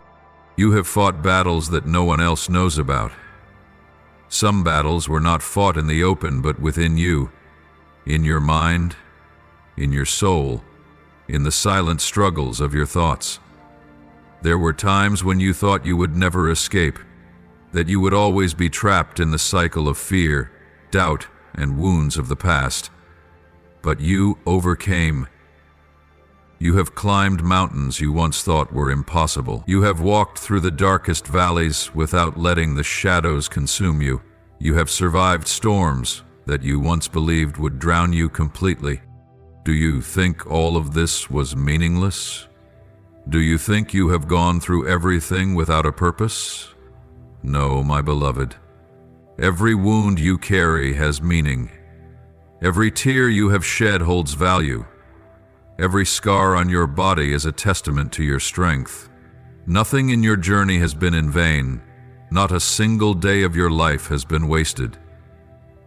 You have fought battles that no one else knows about. Some battles were not fought in the open, but within you, in your mind, in your soul, in the silent struggles of your thoughts. There were times when you thought you would never escape, that you would always be trapped in the cycle of fear, doubt, and wounds of the past. But you overcame. You have climbed mountains you once thought were impossible. You have walked through the darkest valleys without letting the shadows consume you. You have survived storms that you once believed would drown you completely. Do you think all of this was meaningless? Do you think you have gone through everything without a purpose? No, my beloved. Every wound you carry has meaning. Every tear you have shed holds value. Every scar on your body is a testament to your strength. Nothing in your journey has been in vain. Not a single day of your life has been wasted.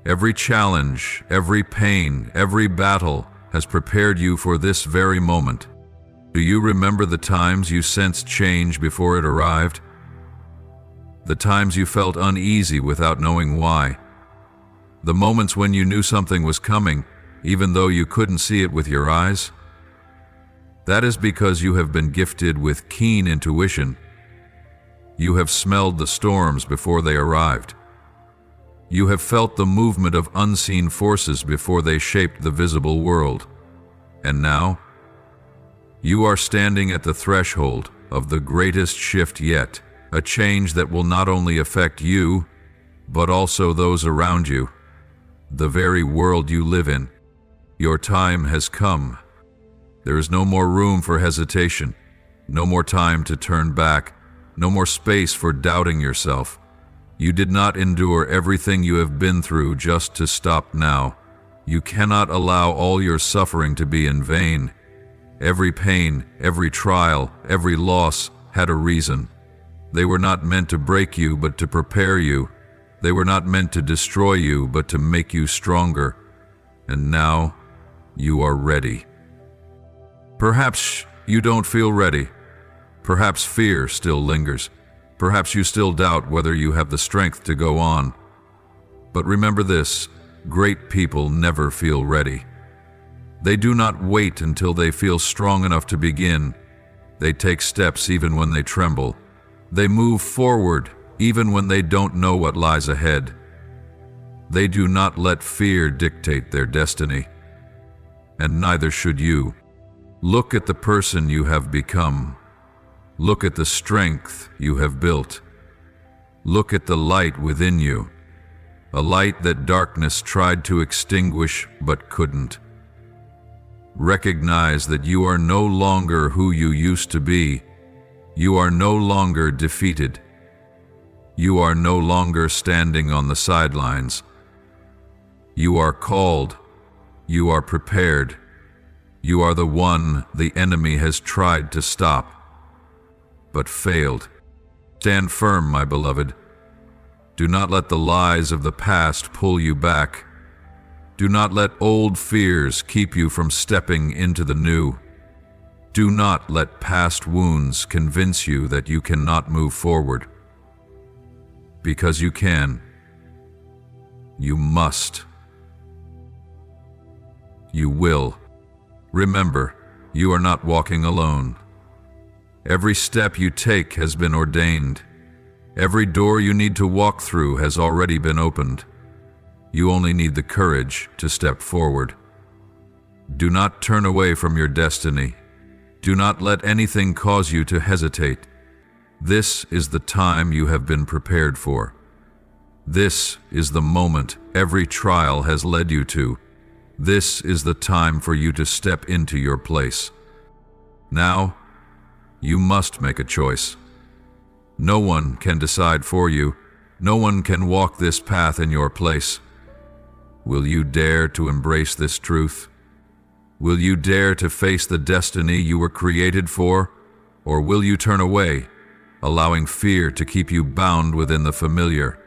Every challenge, every pain, every battle has prepared you for this very moment. Do you remember the times you sensed change before it arrived? The times you felt uneasy without knowing why? The moments when you knew something was coming, even though you couldn't see it with your eyes? That is because you have been gifted with keen intuition. You have smelled the storms before they arrived. You have felt the movement of unseen forces before they shaped the visible world. And now, you are standing at the threshold of the greatest shift yet, a change that will not only affect you, but also those around you, the very world you live in. Your time has come. There is no more room for hesitation, no more time to turn back, no more space for doubting yourself. You did not endure everything you have been through just to stop now. You cannot allow all your suffering to be in vain. Every pain, every trial, every loss had a reason. They were not meant to break you, but to prepare you. They were not meant to destroy you, but to make you stronger. And now, you are ready. Perhaps you don't feel ready. Perhaps fear still lingers. Perhaps you still doubt whether you have the strength to go on. But remember this, great people never feel ready. They do not wait until they feel strong enough to begin. They take steps even when they tremble. They move forward even when they don't know what lies ahead. They do not let fear dictate their destiny. And neither should you. Look at the person you have become. Look at the strength you have built. Look at the light within you, a light that darkness tried to extinguish but couldn't. Recognize that you are no longer who you used to be. You are no longer defeated. You are no longer standing on the sidelines. You are called. You are prepared. You are the one the enemy has tried to stop, but failed. Stand firm, my beloved. Do not let the lies of the past pull you back. Do not let old fears keep you from stepping into the new. Do not let past wounds convince you that you cannot move forward. Because you can. You must. You will. Remember, you are not walking alone. Every step you take has been ordained. Every door you need to walk through has already been opened. You only need the courage to step forward. Do not turn away from your destiny. Do not let anything cause you to hesitate. This is the time you have been prepared for. This is the moment every trial has led you to. This is the time for you to step into your place. Now, you must make a choice. No one can decide for you. No one can walk this path in your place. Will you dare to embrace this truth? Will you dare to face the destiny you were created for? Or will you turn away, allowing fear to keep you bound within the familiar,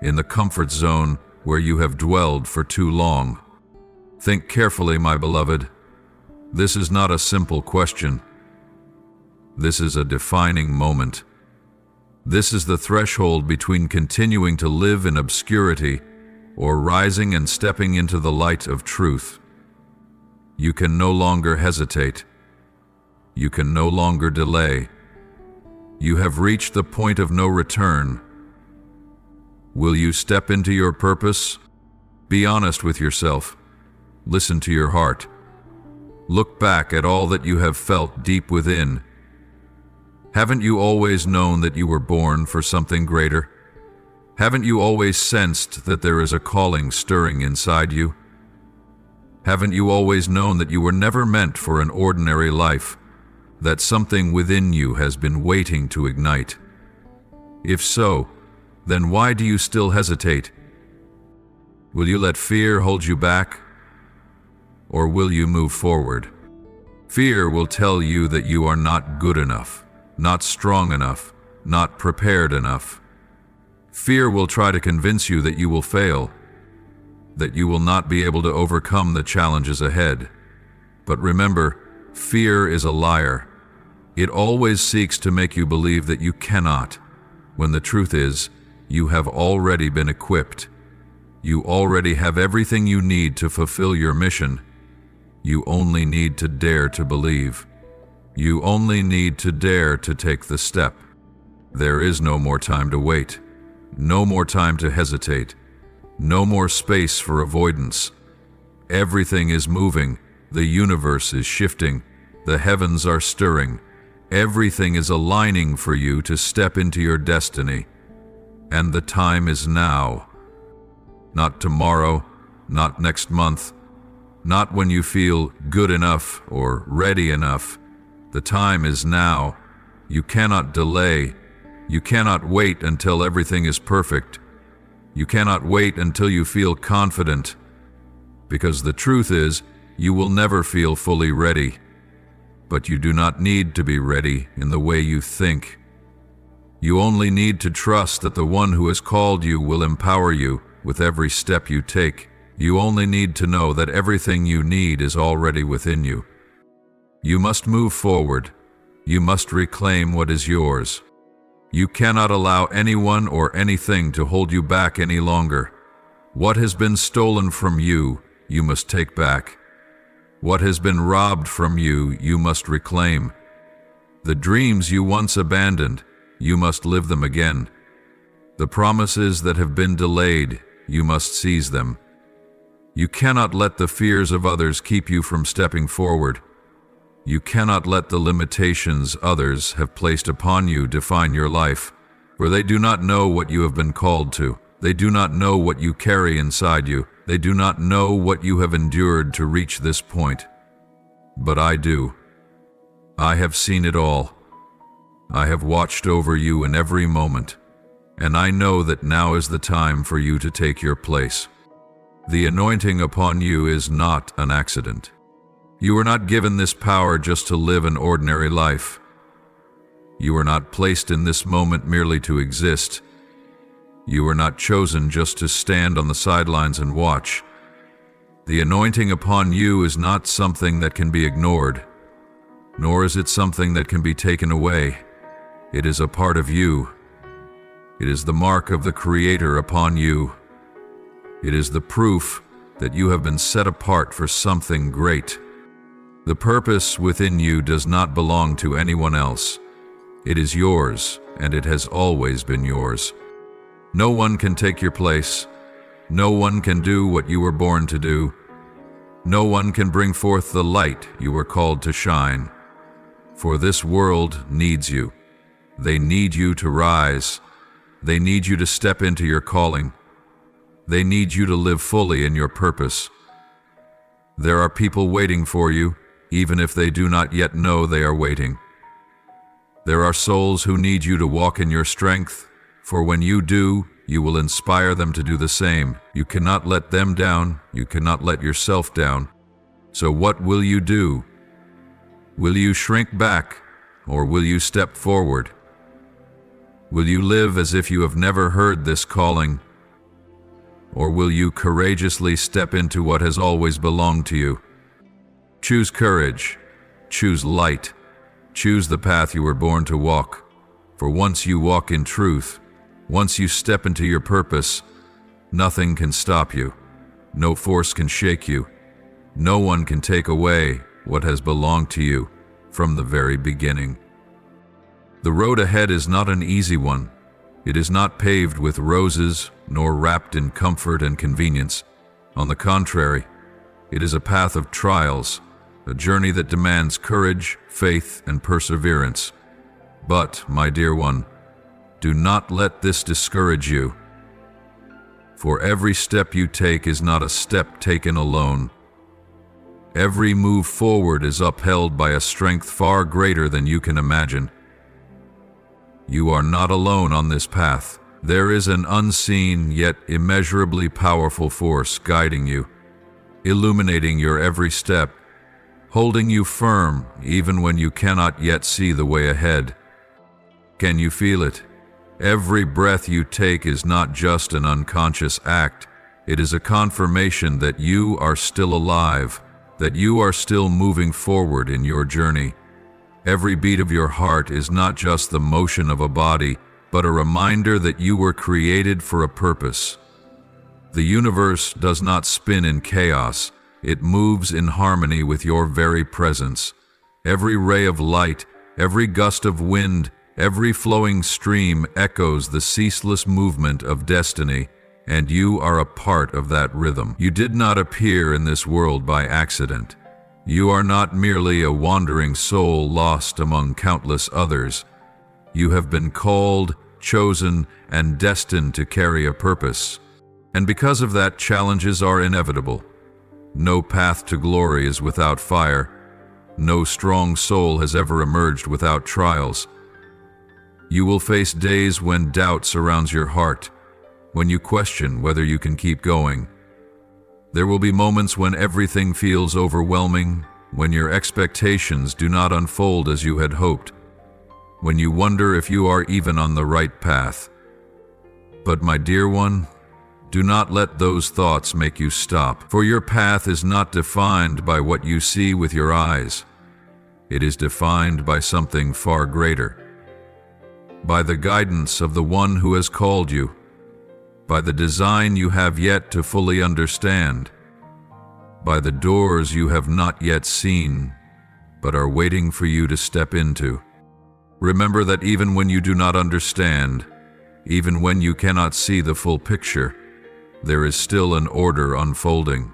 in the comfort zone where you have dwelled for too long? Think carefully, my beloved. This is not a simple question. This is a defining moment. This is the threshold between continuing to live in obscurity or rising and stepping into the light of truth. You can no longer hesitate. You can no longer delay. You have reached the point of no return. Will you step into your purpose? Be honest with yourself. Listen to your heart. Look back at all that you have felt deep within. Haven't you always known that you were born for something greater? Haven't you always sensed that there is a calling stirring inside you? Haven't you always known that you were never meant for an ordinary life, that something within you has been waiting to ignite? If so, then why do you still hesitate? Will you let fear hold you back? Or will you move forward? Fear will tell you that you are not good enough, not strong enough, not prepared enough. Fear will try to convince you that you will fail, that you will not be able to overcome the challenges ahead. But remember, fear is a liar. It always seeks to make you believe that you cannot, when the truth is, you have already been equipped. You already have everything you need to fulfill your mission. You only need to dare to believe. You only need to dare to take the step. There is no more time to wait. No more time to hesitate. No more space for avoidance. Everything is moving. The universe is shifting. The heavens are stirring. Everything is aligning for you to step into your destiny. And the time is now. Not tomorrow, not next month, not when you feel good enough or ready enough. The time is now. You cannot delay. You cannot wait until everything is perfect. You cannot wait until you feel confident. Because the truth is, you will never feel fully ready. But you do not need to be ready in the way you think. You only need to trust that the one who has called you will empower you with every step you take. You only need to know that everything you need is already within you. You must move forward. You must reclaim what is yours. You cannot allow anyone or anything to hold you back any longer. What has been stolen from you, you must take back. What has been robbed from you, you must reclaim. The dreams you once abandoned, you must live them again. The promises that have been delayed, you must seize them. You cannot let the fears of others keep you from stepping forward. You cannot let the limitations others have placed upon you define your life, for they do not know what you have been called to. They do not know what you carry inside you. They do not know what you have endured to reach this point. But I do. I have seen it all. I have watched over you in every moment, and I know that now is the time for you to take your place. The anointing upon you is not an accident. You were not given this power just to live an ordinary life. You were not placed in this moment merely to exist. You were not chosen just to stand on the sidelines and watch. The anointing upon you is not something that can be ignored, nor is it something that can be taken away. It is a part of you. It is the mark of the Creator upon you. It is the proof that you have been set apart for something great. The purpose within you does not belong to anyone else. It is yours, and it has always been yours. No one can take your place. No one can do what you were born to do. No one can bring forth the light you were called to shine. For this world needs you. They need you to rise. They need you to step into your calling. They need you to live fully in your purpose. There are people waiting for you, even if they do not yet know they are waiting. There are souls who need you to walk in your strength, for when you do, you will inspire them to do the same. You cannot let them down. You cannot let yourself down. So what will you do? Will you shrink back, or will you step forward? Will you live as if you have never heard this calling? Or will you courageously step into what has always belonged to you? Choose courage. Choose light. Choose the path you were born to walk. For once you walk in truth, once you step into your purpose, nothing can stop you. No force can shake you. No one can take away what has belonged to you from the very beginning. The road ahead is not an easy one. It is not paved with roses, nor wrapped in comfort and convenience. On the contrary, it is a path of trials, a journey that demands courage, faith, and perseverance. But, my dear one, do not let this discourage you. For every step you take is not a step taken alone. Every move forward is upheld by a strength far greater than you can imagine. You are not alone on this path. There is an unseen yet immeasurably powerful force guiding you, illuminating your every step, holding you firm even when you cannot yet see the way ahead. Can you feel it? Every breath you take is not just an unconscious act. It is a confirmation that you are still alive, that you are still moving forward in your journey. Every beat of your heart is not just the motion of a body, but a reminder that you were created for a purpose. The universe does not spin in chaos. It moves in harmony with your very presence. Every ray of light, every gust of wind, every flowing stream echoes the ceaseless movement of destiny, and you are a part of that rhythm. You did not appear in this world by accident. You are not merely a wandering soul lost among countless others. You have been called, chosen, and destined to carry a purpose. And because of that, challenges are inevitable. No path to glory is without fire. No strong soul has ever emerged without trials. You will face days when doubt surrounds your heart, when you question whether you can keep going. There will be moments when everything feels overwhelming, when your expectations do not unfold as you had hoped, when you wonder if you are even on the right path. But my dear one, do not let those thoughts make you stop, for your path is not defined by what you see with your eyes. It is defined by something far greater, by the guidance of the one who has called you, by the design you have yet to fully understand, by the doors you have not yet seen, but are waiting for you to step into. Remember that even when you do not understand, even when you cannot see the full picture, there is still an order unfolding.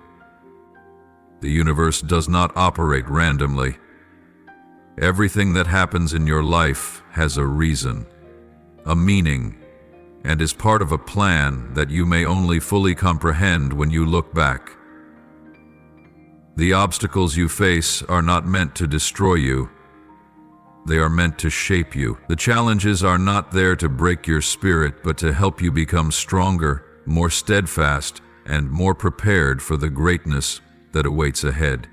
The universe does not operate randomly. Everything that happens in your life has a reason, a meaning, and is part of a plan that you may only fully comprehend when you look back. The obstacles you face are not meant to destroy you. They are meant to shape you. The challenges are not there to break your spirit, but to help you become stronger, more steadfast, and more prepared for the greatness that awaits ahead.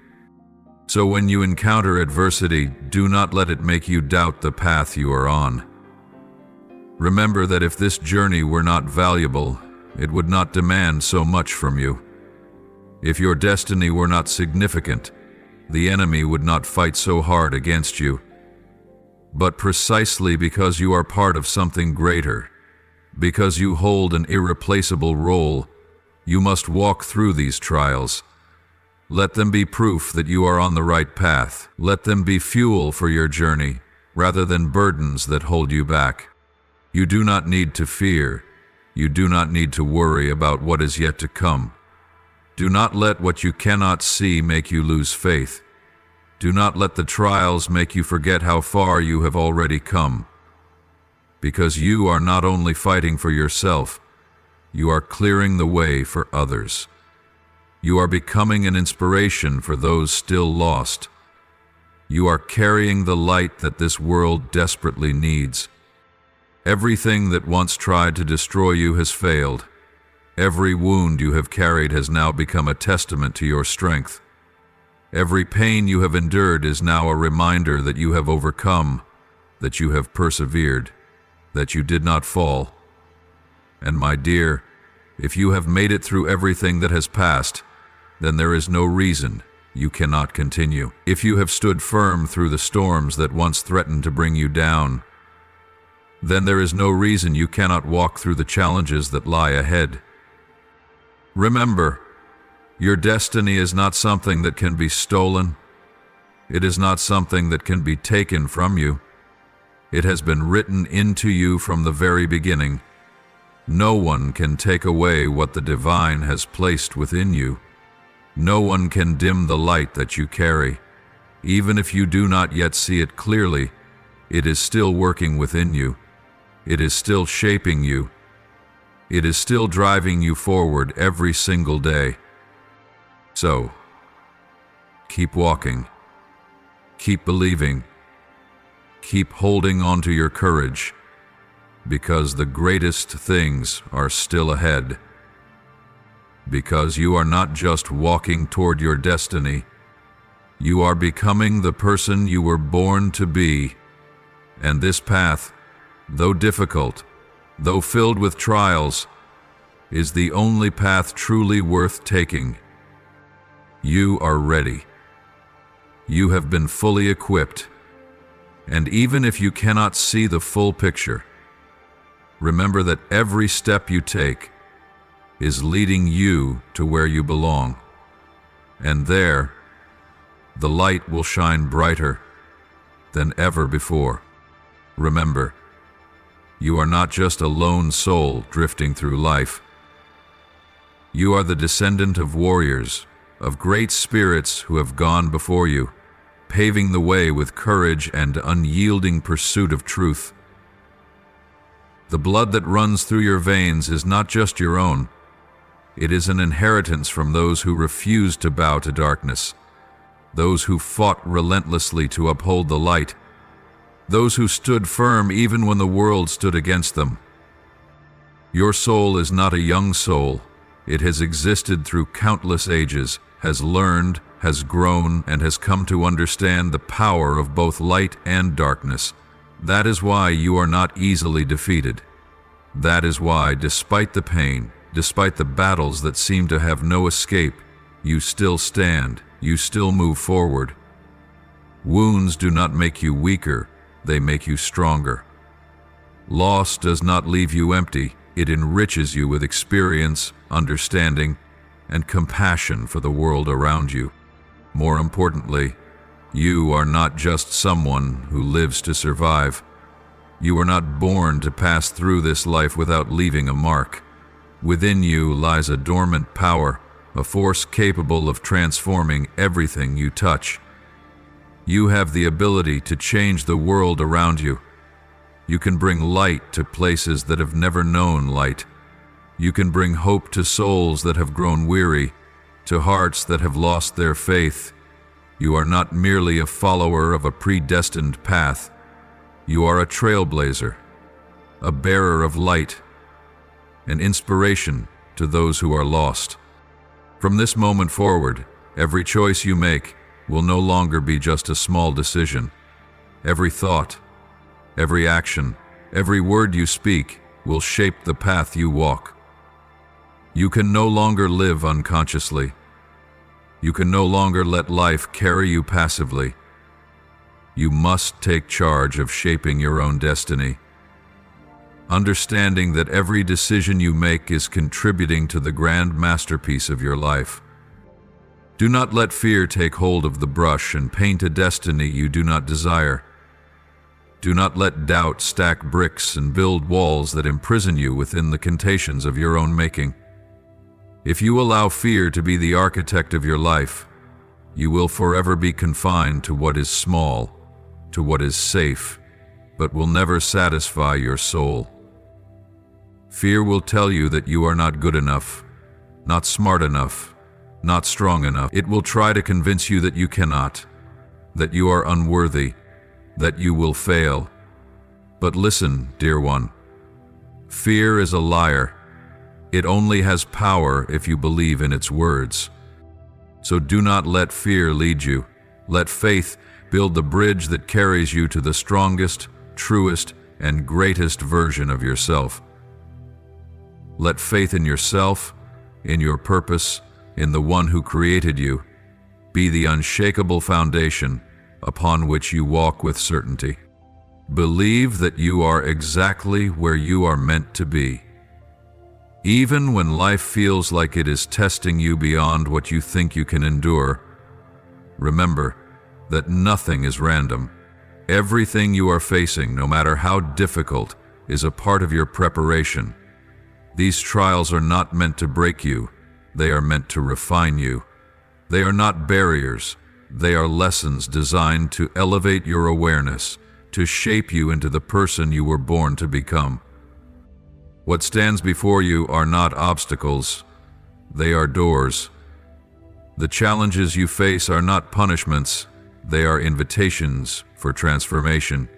So when you encounter adversity, do not let it make you doubt the path you are on. Remember that if this journey were not valuable, it would not demand so much from you. If your destiny were not significant, the enemy would not fight so hard against you. But precisely because you are part of something greater, because you hold an irreplaceable role, you must walk through these trials. Let them be proof that you are on the right path. Let them be fuel for your journey, rather than burdens that hold you back. You do not need to fear. You do not need to worry about what is yet to come. Do not let what you cannot see make you lose faith. Do not let the trials make you forget how far you have already come. Because you are not only fighting for yourself, you are clearing the way for others. You are becoming an inspiration for those still lost. You are carrying the light that this world desperately needs. Everything that once tried to destroy you has failed. Every wound you have carried has now become a testament to your strength. Every pain you have endured is now a reminder that you have overcome, that you have persevered, that you did not fall. And my dear, if you have made it through everything that has passed, then there is no reason you cannot continue. If you have stood firm through the storms that once threatened to bring you down, then there is no reason you cannot walk through the challenges that lie ahead. Remember, your destiny is not something that can be stolen. It is not something that can be taken from you. It has been written into you from the very beginning. No one can take away what the divine has placed within you. No one can dim the light that you carry. Even if you do not yet see it clearly, it is still working within you. It is still shaping you. It is still driving you forward every single day. So, keep walking, keep believing, keep holding on to your courage, because the greatest things are still ahead. Because you are not just walking toward your destiny, you are becoming the person you were born to be. And this path, though difficult, though filled with trials, is the only path truly worth taking. You are ready. You have been fully equipped. And even if you cannot see the full picture, remember that every step you take is leading you to where you belong. And there, the light will shine brighter than ever before. Remember, you are not just a lone soul drifting through life. You are the descendant of warriors, of great spirits who have gone before you, paving the way with courage and unyielding pursuit of truth. The blood that runs through your veins is not just your own. It is an inheritance from those who refused to bow to darkness, those who fought relentlessly to uphold the light, those who stood firm even when the world stood against them. Your soul is not a young soul. It has existed through countless ages, has learned, has grown, and has come to understand the power of both light and darkness. That is why you are not easily defeated. That is why, despite the pain, despite the battles that seem to have no escape, you still stand, you still move forward. Wounds do not make you weaker, they make you stronger. Loss does not leave you empty, it enriches you with experience, understanding, and compassion for the world around you. More importantly, you are not just someone who lives to survive. You are not born to pass through this life without leaving a mark. Within you lies a dormant power, a force capable of transforming everything you touch. You have the ability to change the world around you. You can bring light to places that have never known light. You can bring hope to souls that have grown weary, to hearts that have lost their faith. You are not merely a follower of a predestined path. You are a trailblazer, a bearer of light, an inspiration to those who are lost. From this moment forward, every choice you make will no longer be just a small decision. Every thought, every action, every word you speak will shape the path you walk. You can no longer live unconsciously. You can no longer let life carry you passively. You must take charge of shaping your own destiny, understanding that every decision you make is contributing to the grand masterpiece of your life. Do not let fear take hold of the brush and paint a destiny you do not desire. Do not let doubt stack bricks and build walls that imprison you within the contagions of your own making. If you allow fear to be the architect of your life, You will forever be confined to what is small, to what is safe, but will never satisfy your soul. Fear will tell you that you are not good enough, not smart enough, not strong enough. It will try to convince you that you cannot, that you are unworthy, that you will fail. But listen, dear one, fear is a liar. It only has power if you believe in its words. So do not let fear lead you. Let faith build the bridge that carries you to the strongest, truest, and greatest version of yourself. Let faith in yourself, in your purpose, in the one who created you, be the unshakable foundation upon which you walk with certainty. Believe that you are exactly where you are meant to be. Even when life feels like it is testing you beyond what you think you can endure, remember that nothing is random. Everything you are facing, no matter how difficult, is a part of your preparation. These trials are not meant to break you. They are meant to refine you. They are not barriers. They are lessons designed to elevate your awareness, to shape you into the person you were born to become. What stands before you are not obstacles. They are doors. The challenges you face are not punishments. They are invitations for transformation.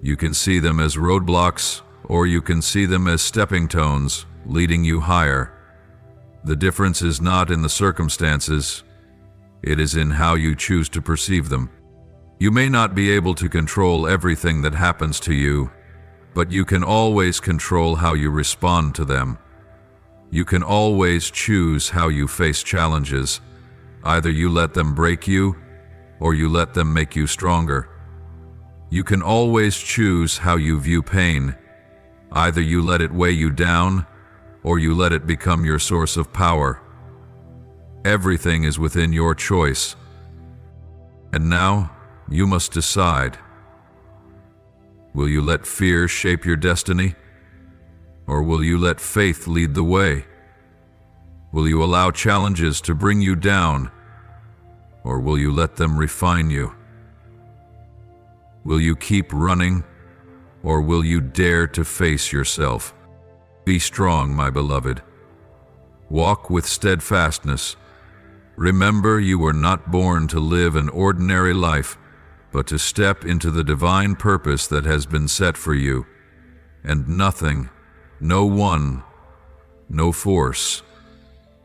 You can see them as roadblocks, or you can see them as stepping stones leading you higher. The difference is not in the circumstances. It is in how you choose to perceive them. You may not be able to control everything that happens to you, but you can always control how you respond to them. You can always choose how you face challenges. Either you let them break you, or you let them make you stronger. You can always choose how you view pain. Either you let it weigh you down, or you let it become your source of power. Everything is within your choice. And now, you must decide. Will you let fear shape your destiny? Or will you let faith lead the way? Will you allow challenges to bring you down? Or will you let them refine you? Will you keep running? Or will you dare to face yourself? Be strong, my beloved. Walk with steadfastness. Remember, you were not born to live an ordinary life, but to step into the divine purpose that has been set for you. And nothing, no one, no force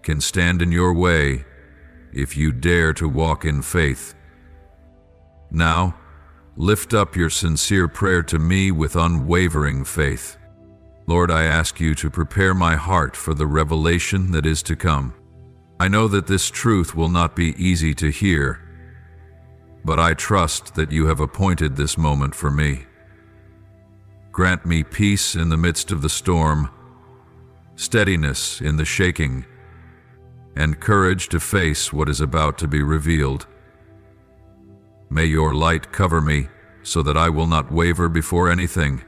can stand in your way if you dare to walk in faith. Now, lift up your sincere prayer to me with unwavering faith. Lord, I ask you to prepare my heart for the revelation that is to come. I know that this truth will not be easy to hear, but I trust that you have appointed this moment for me. Grant me peace in the midst of the storm, steadiness in the shaking, and courage to face what is about to be revealed. May your light cover me so that I will not waver before anything,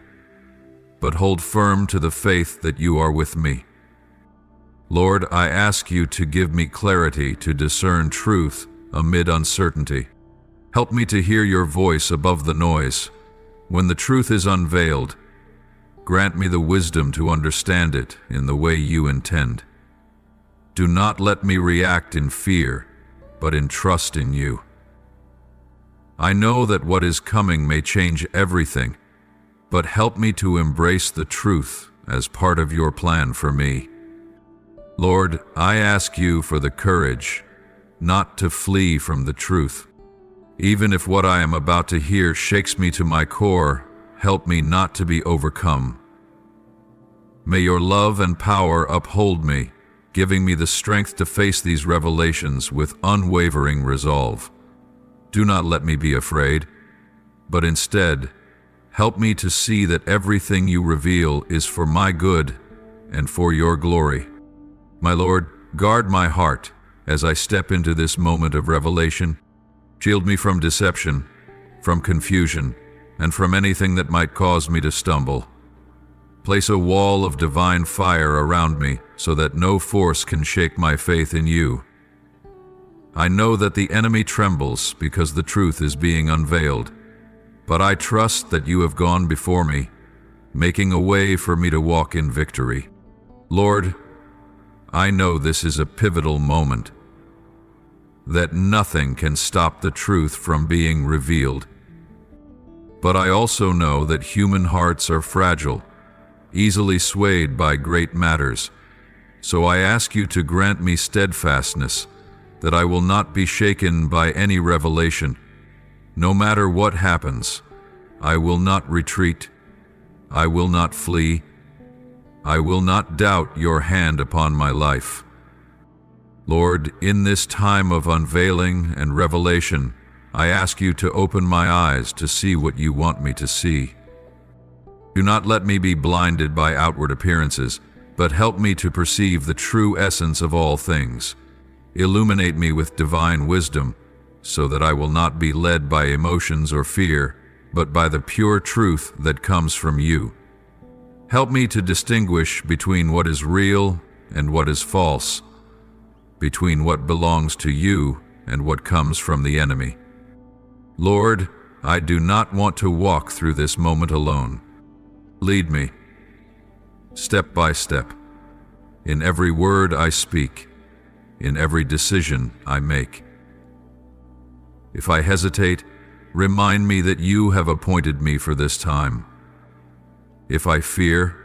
but hold firm to the faith that you are with me. Lord, I ask you to give me clarity to discern truth amid uncertainty. Help me to hear your voice above the noise. When the truth is unveiled, grant me the wisdom to understand it in the way you intend. Do not let me react in fear, but in trust in you. I know that what is coming may change everything, but help me to embrace the truth as part of your plan for me. Lord, I ask you for the courage not to flee from the truth. Even if what I am about to hear shakes me to my core, help me not to be overcome. May your love and power uphold me, giving me the strength to face these revelations with unwavering resolve. Do not let me be afraid, but instead, help me to see that everything you reveal is for my good and for your glory. My Lord, guard my heart as I step into this moment of revelation. Shield me from deception, from confusion, and from anything that might cause me to stumble. Place a wall of divine fire around me so that no force can shake my faith in you. I know that the enemy trembles because the truth is being unveiled, but I trust that you have gone before me, making a way for me to walk in victory. Lord, I know this is a pivotal moment, that nothing can stop the truth from being revealed. But I also know that human hearts are fragile, easily swayed by great matters. So I ask you to grant me steadfastness, that I will not be shaken by any revelation. No matter what happens, I will not retreat, I will not flee, I will not doubt your hand upon my life. Lord, in this time of unveiling and revelation, I ask you to open my eyes to see what you want me to see. Do not let me be blinded by outward appearances, but help me to perceive the true essence of all things. Illuminate me with divine wisdom, so that I will not be led by emotions or fear, but by the pure truth that comes from you. Help me to distinguish between what is real and what is false, between what belongs to you and what comes from the enemy. Lord, I do not want to walk through this moment alone. Lead me, step by step, in every word I speak, in every decision I make. If I hesitate, remind me that you have appointed me for this time. If I fear,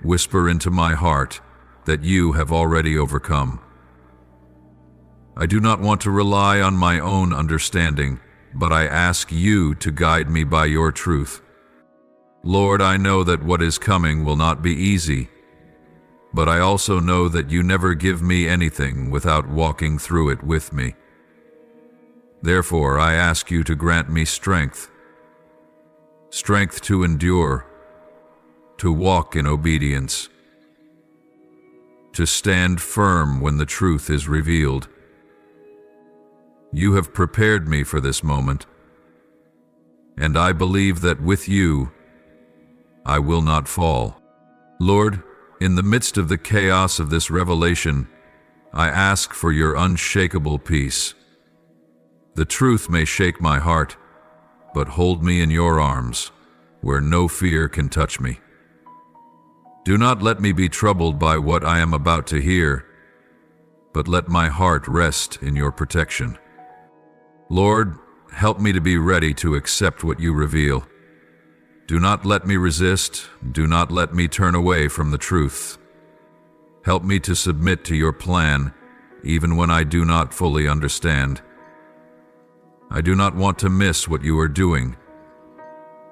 whisper into my heart that you have already overcome. I do not want to rely on my own understanding, but I ask you to guide me by your truth. Lord, I know that what is coming will not be easy, but I also know that you never give me anything without walking through it with me. Therefore, I ask you to grant me strength to endure, to walk in obedience, to stand firm when the truth is revealed. You have prepared me for this moment, and I believe that with you, I will not fall. Lord, in the midst of the chaos of this revelation, I ask for your unshakable peace. The truth may shake my heart, but hold me in your arms, where no fear can touch me. Do not let me be troubled by what I am about to hear, but let my heart rest in your protection. Lord, help me to be ready to accept what you reveal. Do not let me resist, do not let me turn away from the truth. Help me to submit to your plan, even when I do not fully understand. I do not want to miss what you are doing,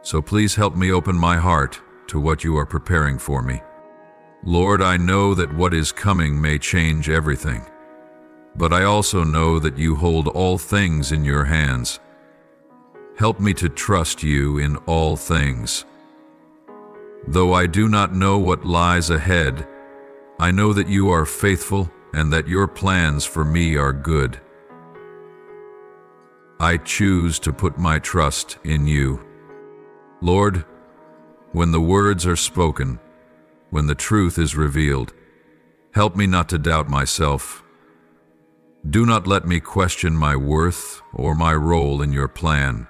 so please help me open my heart to what you are preparing for me. Lord, I know that what is coming may change everything, but I also know that you hold all things in your hands. Help me to trust you in all things. Though I do not know what lies ahead, I know that you are faithful and that your plans for me are good. I choose to put my trust in you. Lord, when the words are spoken, when the truth is revealed, help me not to doubt myself. Do not let me question my worth or my role in your plan.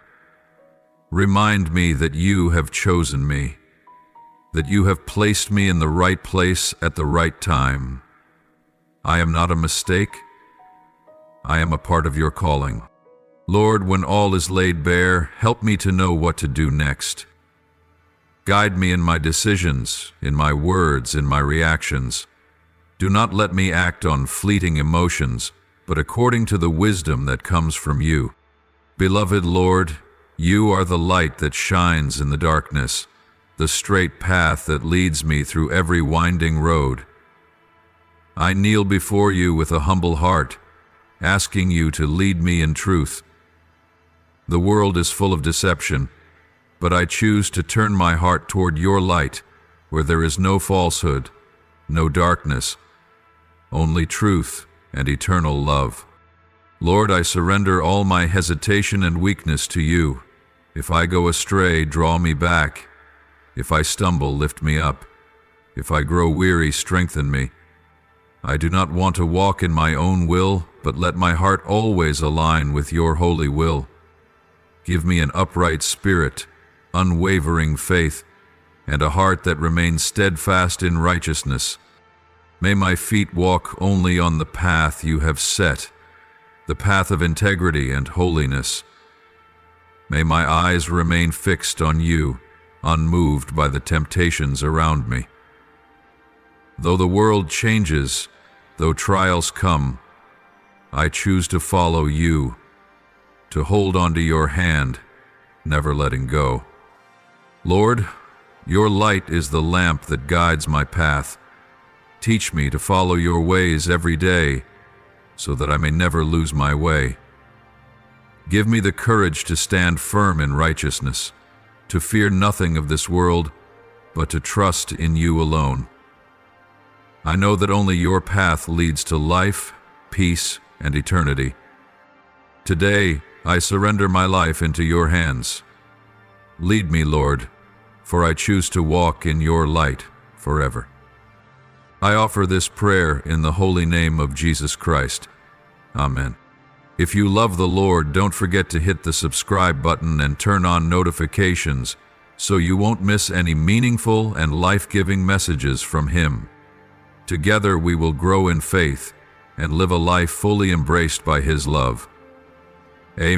Remind me that you have chosen me, that you have placed me in the right place at the right time. I am not a mistake. I am a part of your calling. Lord, when all is laid bare, help me to know what to do next. Guide me in my decisions, in my words, in my reactions. Do not let me act on fleeting emotions, but according to the wisdom that comes from you. Beloved Lord, you are the light that shines in the darkness, the straight path that leads me through every winding road. I kneel before you with a humble heart, asking you to lead me in truth. The world is full of deception, but I choose to turn my heart toward your light, where there is no falsehood, no darkness, only truth and eternal love. Lord, I surrender all my hesitation and weakness to you. If I go astray, draw me back. If I stumble, lift me up. If I grow weary, strengthen me. I do not want to walk in my own will, but let my heart always align with your holy will. Give me an upright spirit, unwavering faith, and a heart that remains steadfast in righteousness. May my feet walk only on the path you have set, the path of integrity and holiness. May my eyes remain fixed on you, unmoved by the temptations around me. Though the world changes, though trials come, I choose to follow you, to hold onto your hand, never letting go. Lord, your light is the lamp that guides my path. Teach me to follow your ways every day, so that I may never lose my way. Give me the courage to stand firm in righteousness, to fear nothing of this world, but to trust in you alone. I know that only your path leads to life, peace, and eternity. Today, I surrender my life into your hands. Lead me, Lord, for I choose to walk in your light forever. I offer this prayer in the holy name of Jesus Christ. Amen. If you love the Lord, don't forget to hit the subscribe button and turn on notifications so you won't miss any meaningful and life-giving messages from Him. Together we will grow in faith and live a life fully embraced by His love. Amen.